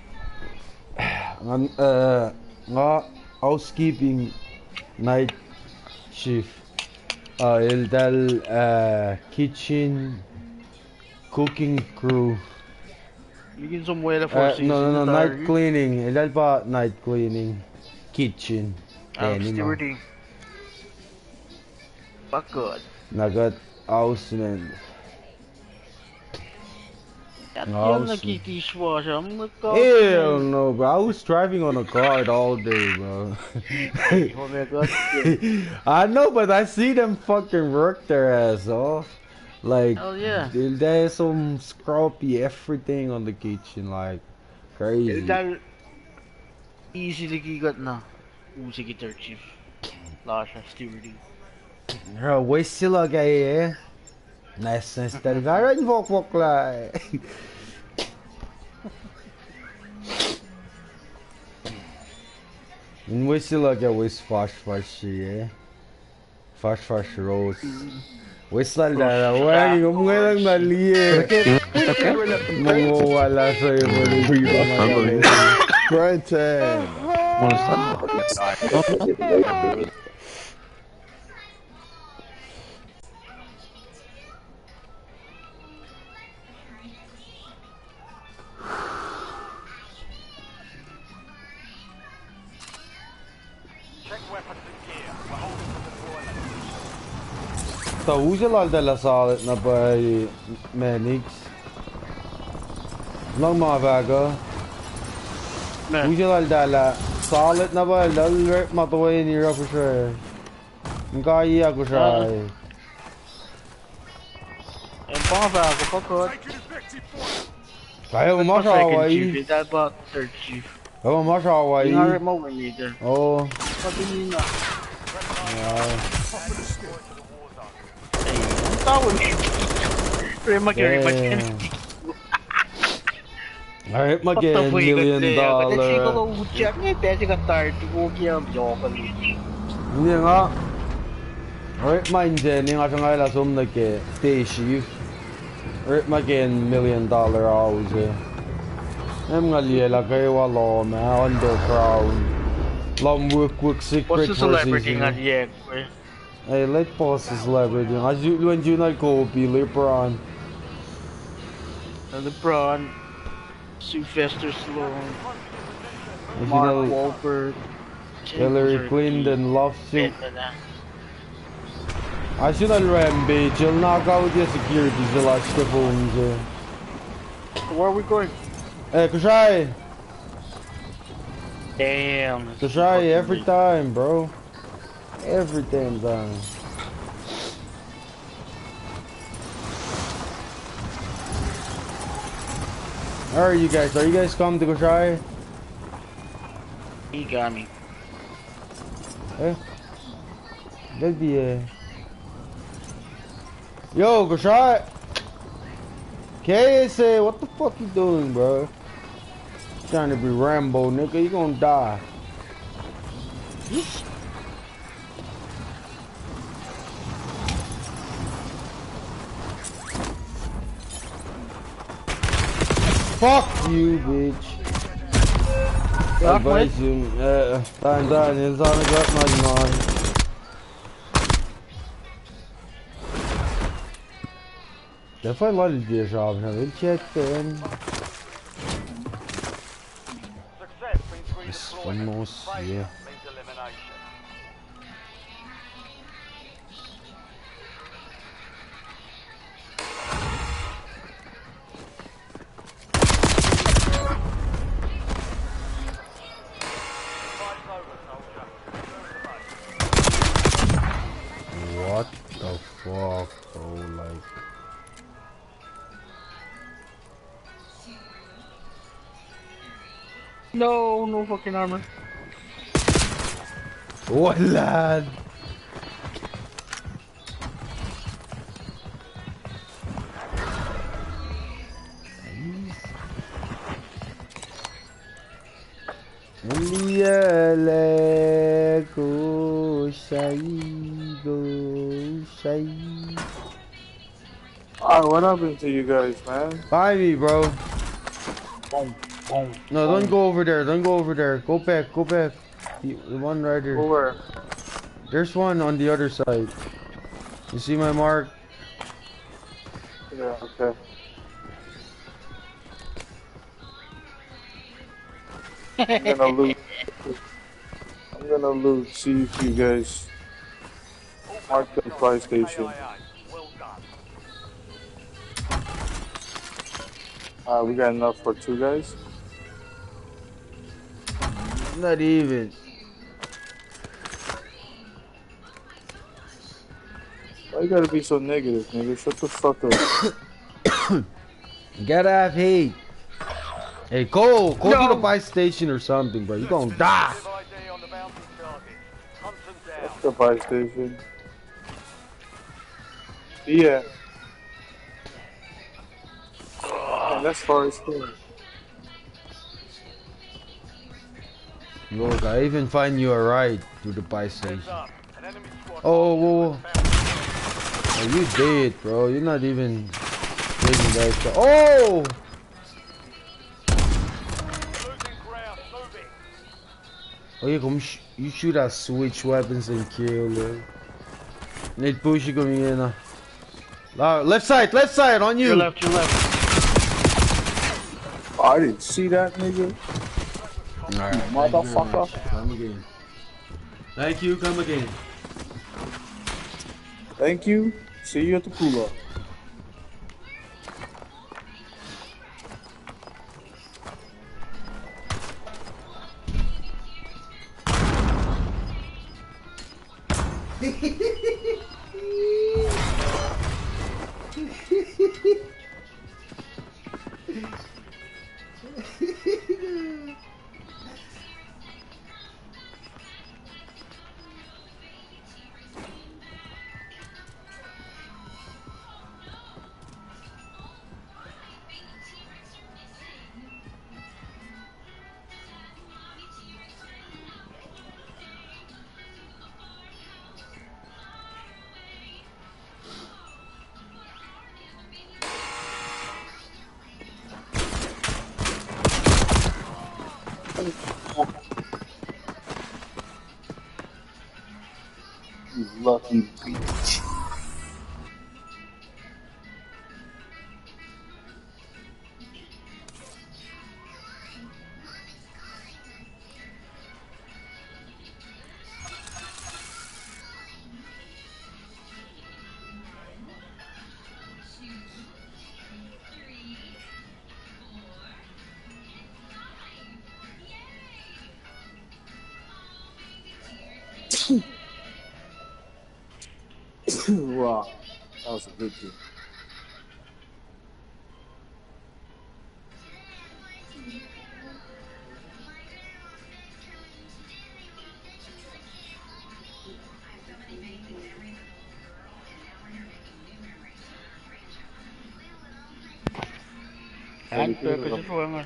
Nga housekeeping night shift. El dal kitchen cooking crew. Bigyan sa muela for season. No, night cleaning. El dal pa night cleaning kitchen. Stewarding. Fuck good. Nagat house man. Yan nakikiswa siya. Hell no, bro. I was driving on a cart all day, bro. Oh my god. I know, but I see them fucking work their ass off. Like, hell yeah. There's some scrappy everything on the kitchen, like crazy. Dahil easy nagigat na. Usi kita chief. Lasha stewarding. Waste sila kaya eh. Nice talaga rin vok la. Waste sila kaya waste fast siya. Fast rose. Waste la wala yung mga lang mali eh. Mawawala sa'yo mo rin. Brenton! Check weapons and gear. We're holding the deployment. Usual della solid na by Manix. Lang mga bago. Usual della solid na ba? Dal matuway ni Rock siya. Ang kaya ko siya. Mga bago pa ko. Kaya mo masawa eh. Dapat third chief. Kaya mo masawa eh. Yung mo winida. Oo. Pati na. Ang tawag niya. Rip again. Rip again, $1 million. Kasi ko check niya. Pwede ka start. Huwag yung joke. Hindi nga. Rip man dyan. Yung nga siya nga som nagke. Stay shift. Rip again, $1 million house eh. Em nga liela kayo wala na. Underground. Long work secret. What's the celebrity nga liek? Hey, let pause the celebrity. Nga when you na copy, LeBron. LeBron. Sylvester Stallone. Mark Wahlberg. Hillary Clinton loves you. I should have Rampage. He'll knock out your security till I step phones. Where are we going? Hey, Kosraean. Damn. Kosraean, every time, bro. Every damn time. Where are you guys? Are you guys coming to Kosraean? He got me. Eh? That'd be Yo, Kosraean! KSA, what the fuck you doing, bro? Trying to be Rambo, nigga. You gonna die. Fuck you, bitch. Ik weet je, Daniel, zal ik dat nog man. Det får jag lite av när vi chatten. Success means redeployment. Failure means elimination. Fight's over, soldier. Return to base. What the fuck, bro, like. No, no fucking armor. What, lad? Alright, what happened to you guys, man? Buy me, bro. Boom, boom. No, don't go over there. Don't go over there. Go back. Go back. The one right there. Where? There's one on the other side. You see my mark? Yeah, okay. I'm gonna loot. I'm gonna loot. See if you guys mark the fire station. Well done. We got enough for 2 guys. Not even. Why you gotta be so negative, nigga? Shut the fuck up. You gotta have hate. Hey, go to the buy station or something, bro. You gonna die. ID on the bounty target. Hunt them down. What's the fire station? Yeah. Man, that's far as fuck. Look, I even find you a ride to the buy station. Heads up. An enemy squad. Oh, whoa. Oh, you dead, bro. You're not even taking that shot. Oh! Losing ground. Moving. Oh, you should have switched weapons and killed him. Need push coming in. Left side, on you. Your left. Oh, I didn't see that, nigga. Alright, Motherfucker. come again. Thank you, come again. Thank you. See you at the pool. You lucky bitch. Wow, that was a good game. Kanske får jag.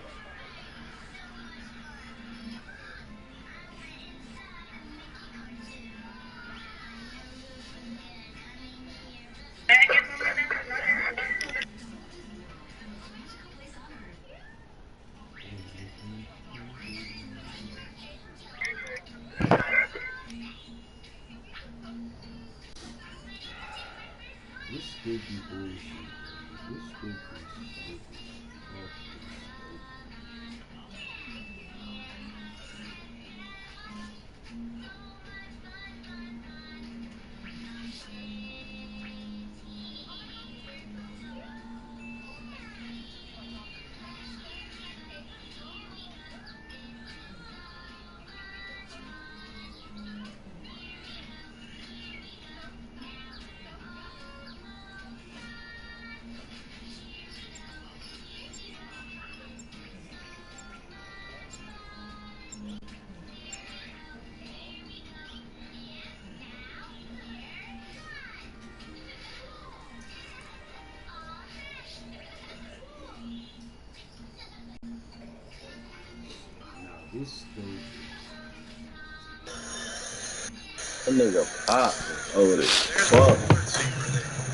That nigga pop over the fuck.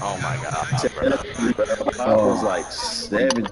Oh my god, Pop was like 7.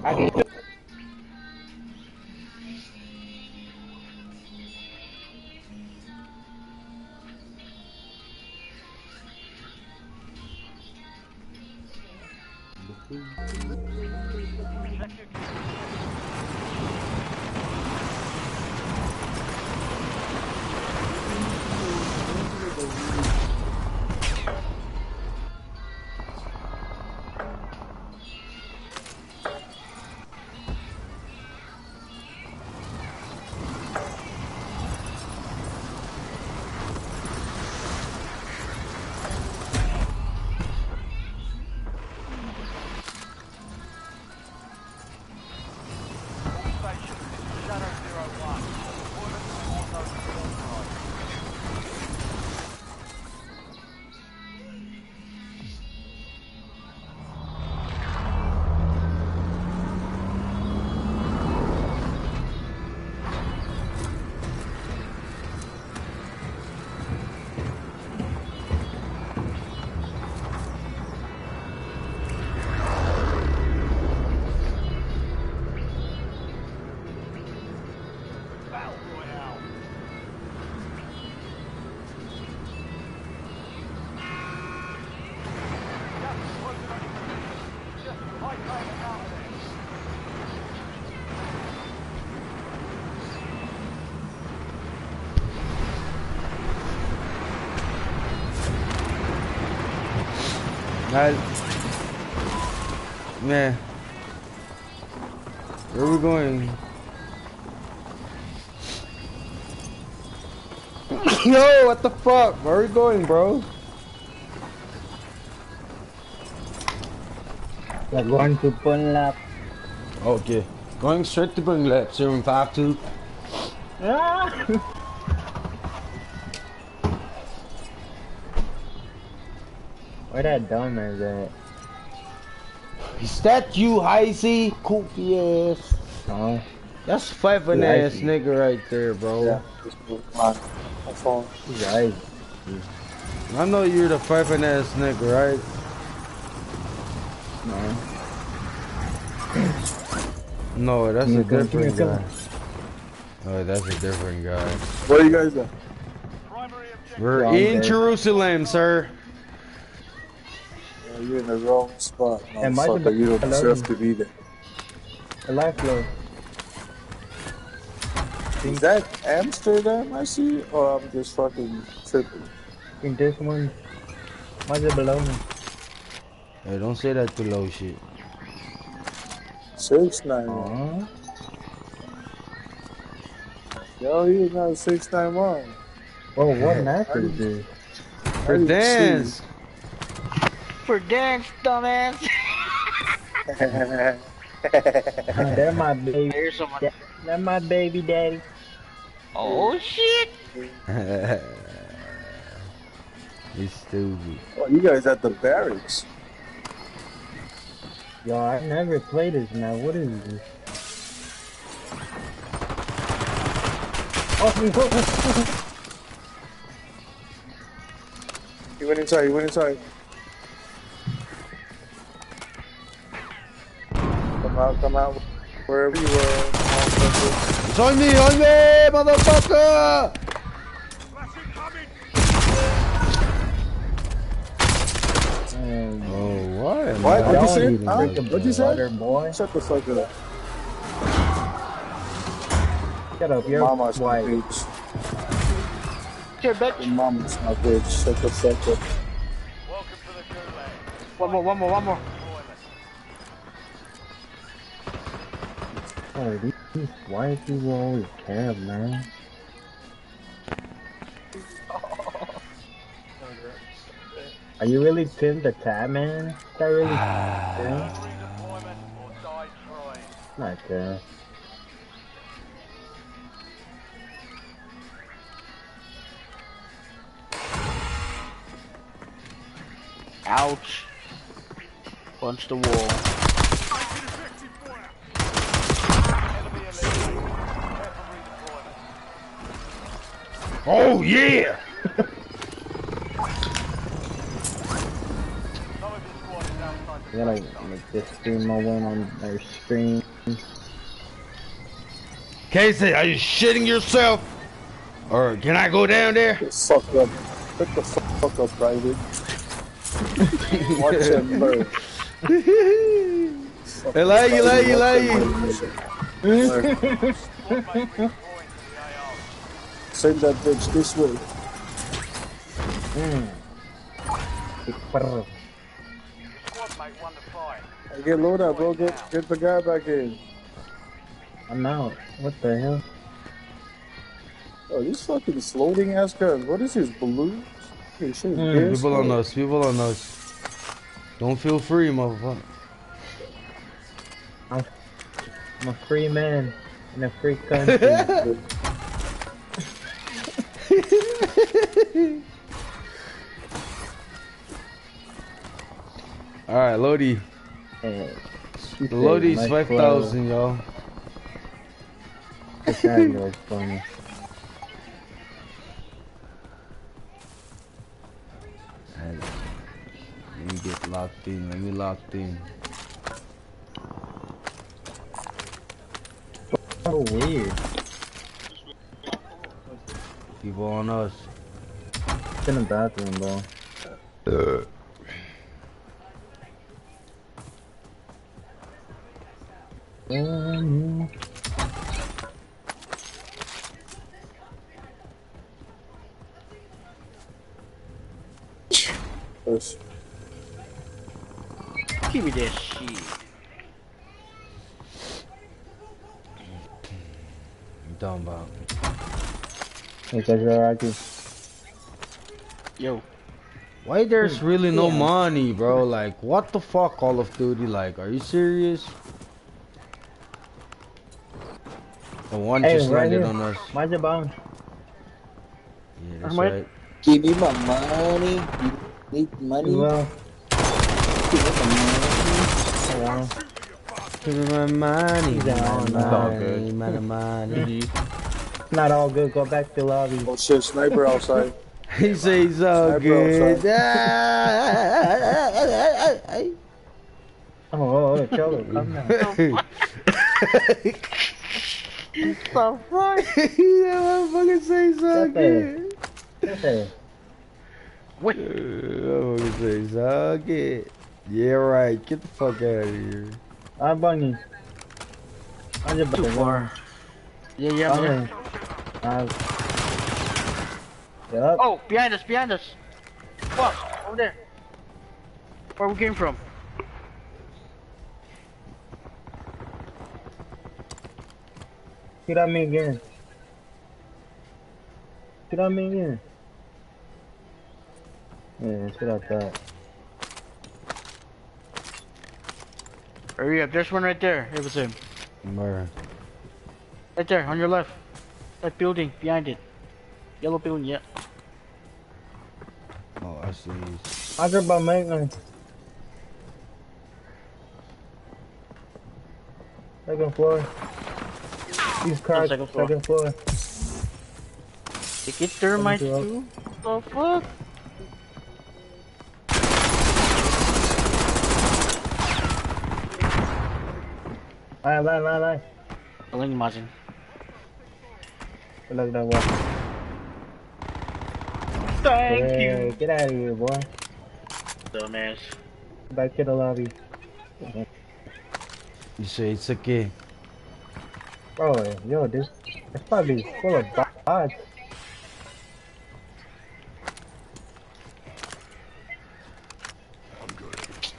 Man, where are we going? Yo, what the fuck? Where are we going, bro? We're going to Punlap. Okay, going straight to Punlap, 752. Ah! Where that dumbass at? Is that you, Heisey? Goofy ass. No. That's Pfeiffer ass nigga right there, bro. Yeah, just move my phone. He's right. I know you're the Pfeiffer ass nigga, right? No. No, that's a different guy. Oh, that's a different guy. Where you guys at? We're in Jerusalem, sir. You're in the wrong spot, And motherfucker. You don't deserve to be there. The life flow. Is that Amsterdam I see? Or I'm just fucking tripping? I think this one might be below me. Hey, don't say that too low shit. 691. Yo, he's not 691. Oh, what map is this? For dance. For dance, dumbass. They're my baby. Here's someone. They're my baby daddy. Oh shit! He's stupid. Oh, you guys at the barracks. Yo, I never played this now. What is this? Oh, He went inside, he went inside. Come out, wherever you were. It's on me, motherfucker! Oh, what? What? What'd you say? Huh? What'd you say? Water, boy. Shut the fuck up. Shut up, you're Mama's my white. bitch. Here, bitch. Your mama's my bitch. Shut the fuck up. Welcome to the Gulag. One more. Oh, these white people always care, man. Are you really Tim the Cat Man? Is that really Tim? Redeployment or die trying. Not good. Ouch. Punch the wall. Enemy eliminated. Careful redeployment. Oh, yeah! Some of your squad is outside the You gotta make this stream win on their screen. Casey, are you shitting yourself? Or can I go down there? Fuck up. Shut the fuck up, private. Watch that bird. Hey, lie you. Squad mate redeploying to the AO. Send that bitch this way. Squad mate won the fight. Hey, get low down, bro. Get the guy back in. I'm out. What the hell? Oh, these fucking floating ass guns. What is his balloons? Hey, shit, gas People on tank. us, people on us. Don't feel free, motherfucker. I'm a free man in a free country. Alright, Lodi. Hey, The Lodi's 5,000, y'all. That guy was funny. Let me get locked in. Let me locked in. So weird. People on us. It's in the bathroom, bro. Yes. Give me that shit. I'm talking about. Hey, Kosraean. Yo. Why there's really no money, bro? Like, what the fuck, Call of Duty? Like, are you serious? The one Hey, just right landed here. on us. Mind your bounce. Yeah, that's Ahmed? right. Give me my money. You need money. Well, Give me my money. Give me my money, He's down, money. not all good. Go back to lobby. Oh shit, sniper outside. He says so Sniper good. Oh, chill it. Calm down. So fuck. Yeah, motherfucker say so Get there. good. Get there. Wait. Motherfucker say so good. Yeah, right. Get the fuck out of here. I'm bunny. I'm just Too far. Yeah, I'm man. in. Yup. Oh, behind us. Fuck, over there. Where we came from? Get on me again. Get on me again. Yeah, let's get out that. Hurry up, there's one right there. It was him. Where? Right there, on your left. That building, behind it. Yellow building, yeah. Oh, I see. I got my maintenance. Second floor. He's cracked. Second floor. Second floor. Take it, thermite too. The fuck? Lie. Walang imagine. Look that way. Thank you. Get out of here, boy. Dumbass. Back to the lobby. You say it's okay. Bro, yo, this probably full of bots.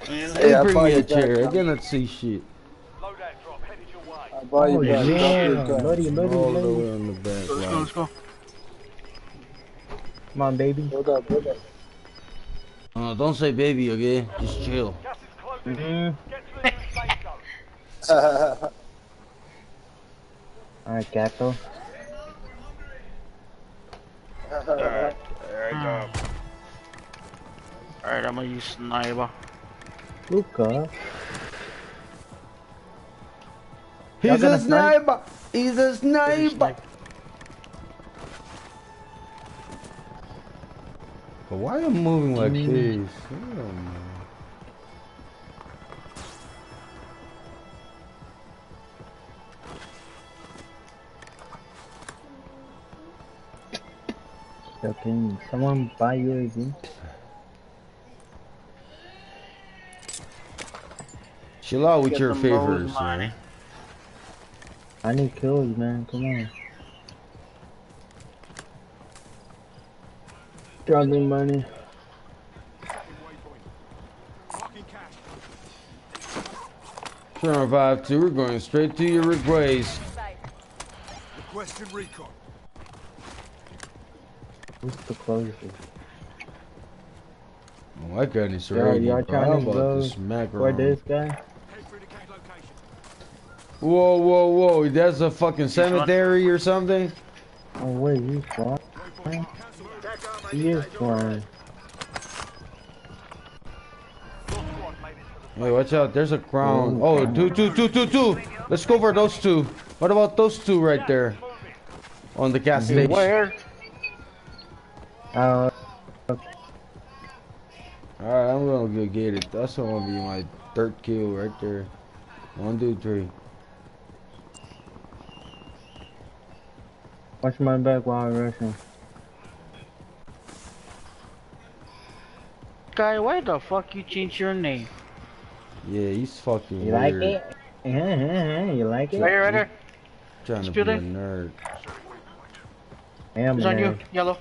Hey, I bring buy me a you chair. that, I cannot see shit. Loadout drop headed your way. I buy you Oh, that. yeah. Loading, All the loading. way on the back. Let's go, let's go. Come on, baby. Hold up, hold up. Don't say baby, okay? Just chill. Gas is closing in. Mm-hmm. Get to the safe zone. Alright, Gato. Alright, there I go. Alright, I'm gonna use sniper. Luca. He's Y'all a gonna snipe? sniper! He's a sniper! But why am I moving like this? I don't know. So can someone buy you a zinc? Chill out with Get your them favors, lows, man. man. I need kills, man. Come on. Struggling money. Turn 5-2, we're going straight to your request. Requesting recon. Who's the closest? Oh, I got this Yo, already. y'all bro. How trying to about go this for macaron? this guy? Head through the cave location. Whoa, whoa, whoa. That's a fucking cemetery or something? Oh wait, he's flying. He is flying. Hey, watch out. There's a crown. Oh, two. Let's go for those two. What about those two right there? On the gas station. Where? Alright, I'm gonna go get it. That's gonna be my third kill right there. 1, 2, 3. Watch my back while I'm rushing. Guy, why the fuck you change your name? Yeah, he's fucking You weird. like it? You like it? Right here, right here. Trying to This be a building? nerd. I am It's a on you, nerd. yellow.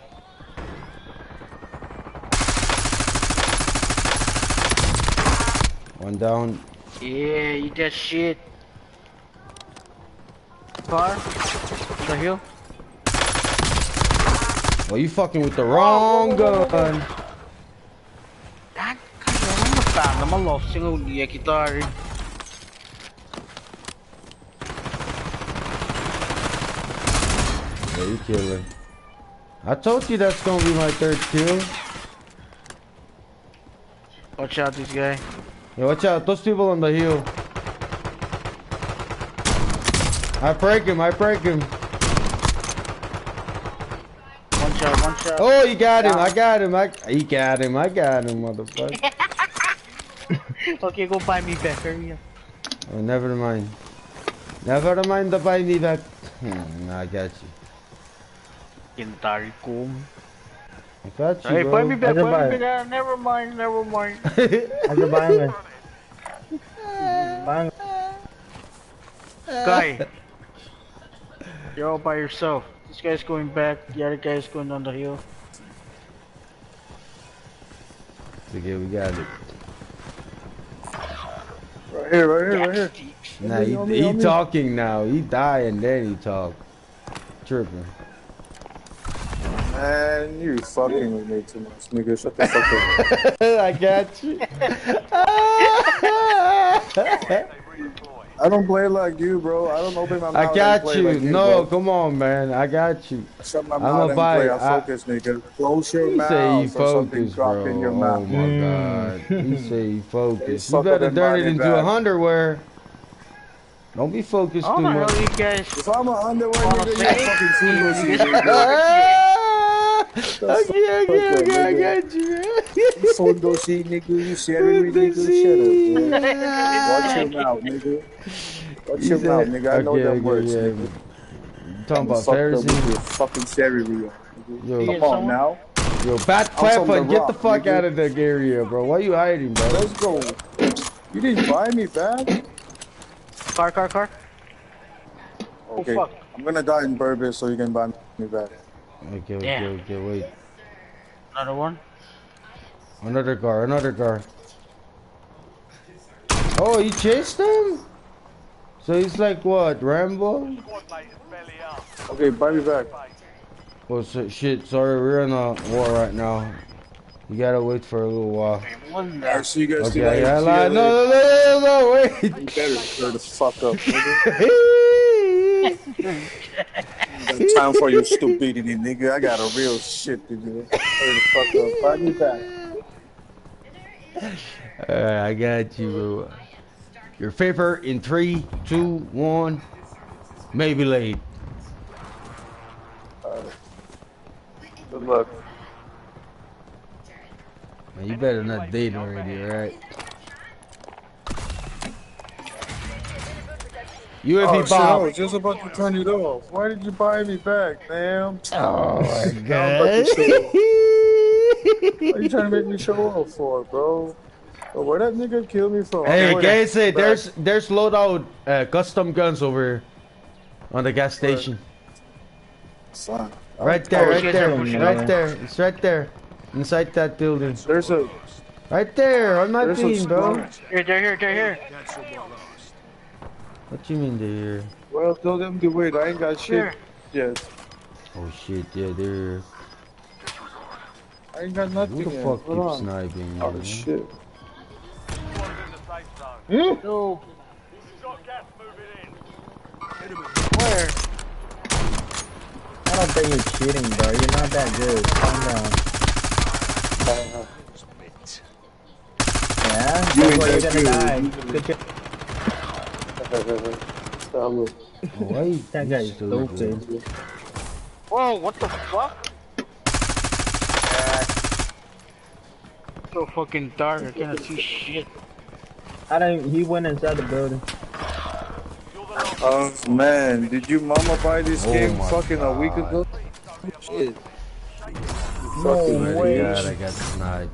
One down. Yeah, eat that shit. Car. The hill. Well, you fucking with the wrong gun. Tama naman, lost yung uli kita rin. Yeah, you killer. I told you that's gonna be my third kill. Watch out, this guy. Yeah, watch out. Those people on the hill. I break him. One shot. Oh, you got him. I got him. He got him. I got him, motherfucker. Okay, go buy me back, hurry up. Oh, never mind. Never mind the buy me back. I got you. Kintari kum. I got you, Hey, bro. buy me back, I can buy me buy back. Never mind. I can buy him. Buy him. Guy, you're all by yourself. This guy's going back, the other guy's going down the hill. Okay, we got it. Right here. Nah, he talking now. He die and then he talk. Tripping. Man, you fucking with me too much, nigga. Shut the fuck up. I got you. I don't play like you, bro. I don't open my mouth. I got and play you. Like you, No, bro. come on, man. I got you. Shut my I'm mouth a and buy. play. I focus, nigga. Close your He mouth. say he or something focused, drop bro. in your Oh mouth. my god. He say he focused. You Fuck up better and turn buy it me into back. a underwear. Don't be focused Oh, too the much. hell you guys? If I'm a underwear Wanna nigga, you say? fucking single shit, nigga. Okay, I got you. Photo sheet, nigga. You sharing with nigga. Shut up, bro. Watch your mouth, nigga. Watch your mouth, nigga. I know them words, nigga. You talking about Fucked up Pharisee? with your fucking cereal, nigga. Yo, Come on now. Yo, Bat I'm from Pepper, the get the Rock, fuck nigga. out of the area, bro. Why you hiding, bro? Let's go. You didn't buy me back? Car. Okay. fuck. I'm gonna die in Burbis so you can buy me back. Okay, wait. Another one? Another car. Oh, he chased him? So he's like what, Rambo? Squad mate is belly up. Okay, buy me back. Oh shit, sorry, we're in a war right now. You gotta wait for a little while. Alright, see you guys Okay, tonight. yeah, See ya later. no, wait. You better shut the fuck up, nigga. Got time for your stupidity, nigga. I got a real shit to do. Hurry the fuck up. Buy me back. Alright, I got you, bro. Your favorite in 3, 2, 1. Maybe late. Good luck. Man, you better not date already, alright? UAV Oh shit, I Bob. was just about to turn it off. Why did you buy me back, damn? Oh my I'm god. about to show off. What are you trying to make me show off for, bro? Oh, where that nigga killed me from? Hey, I'm guys, going back. there's loadout custom guns over here on the gas station. Son. Right there. It's right there. Inside that building. There's a... Right there, on my There's a team, bro. squad. They're here. What you mean they're here? Well, tell them to wait. I ain't got shit yet. Oh shit, yeah, they're... I ain't got nothing Who the yet. fuck Hold on. keeps sniping me, Oh man? shit. Squad in the safe zone. No. Got gas moving in. Where? I don't think you're cheating, bro. You're not that good. Calm down. Yeah? You That's ain't why you're that gonna die. good. Good job. Why you That guy's stupid. Whoa, what the fuck? So fucking dark, I cannot see shit. He went inside the building. Oh man, did you mama buy this game my fucking a week ago? Shit. No Fucking way. God, I got sniped.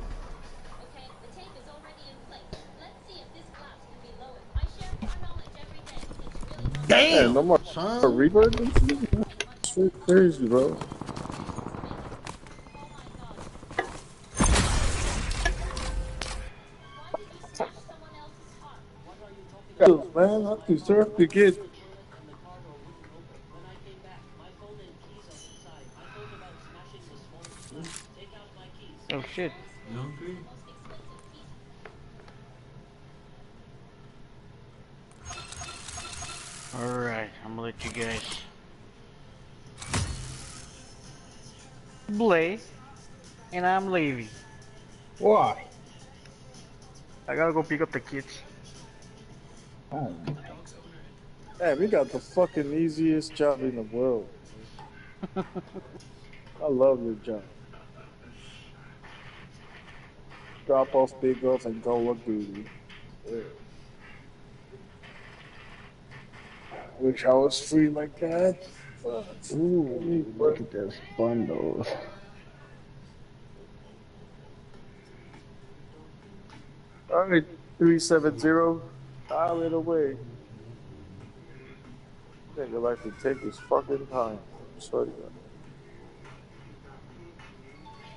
Damn, no more Reaper? Shit crazy, bro. Man, I deserve to get. Oh shit. Alright, I'm gonna let you guys play, and I'm leaving. Why? I gotta go pick up the kids. Oh my. Hey, we got the fucking easiest job in the world. I love your job. Drop off, pick off, and go work duty. Yeah. Wish I was free like that. Ooh, look at this bundles. Alright, 370. Dial it away. Nigga like to take his fucking time. Sorry.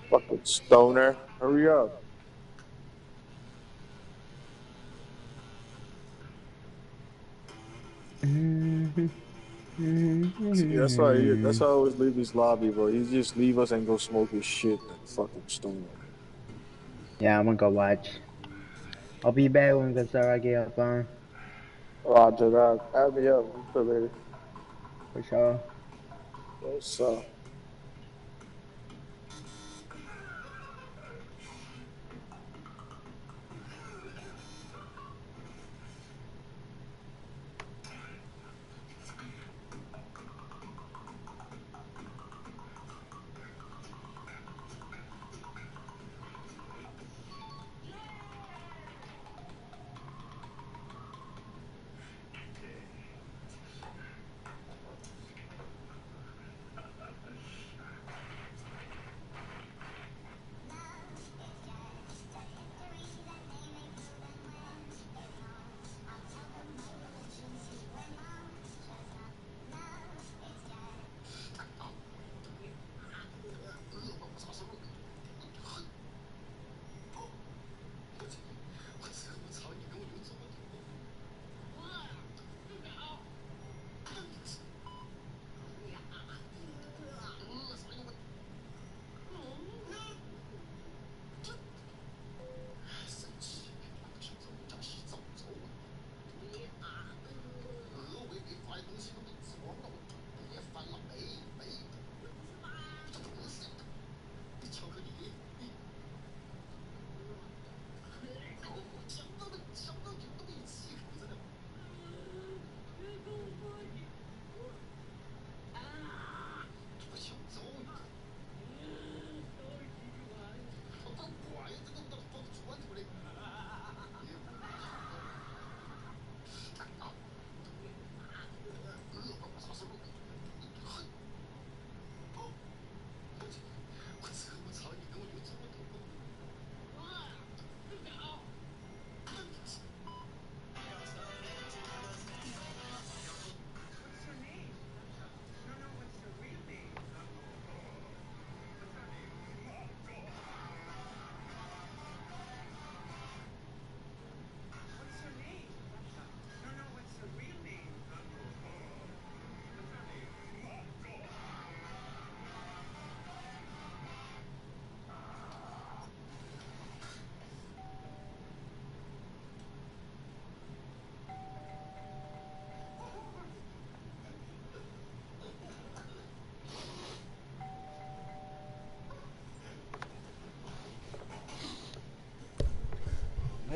Fucking stoner. Hurry up. See, that's why I always leave his lobby, bro. He just leave us and go smoke his shit. That fucking stoner. Yeah, I'm gonna go watch. I'll be back when I get up on. Roger that. Add me up. Until later. For sure. What's up?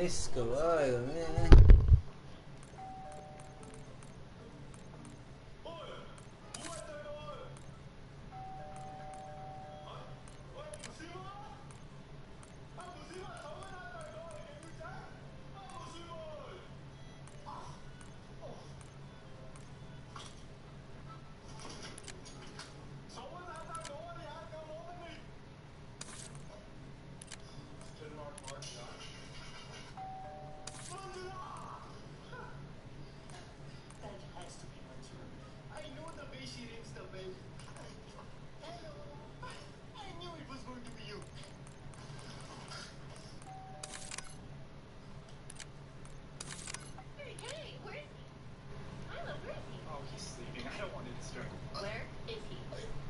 Let's go, man.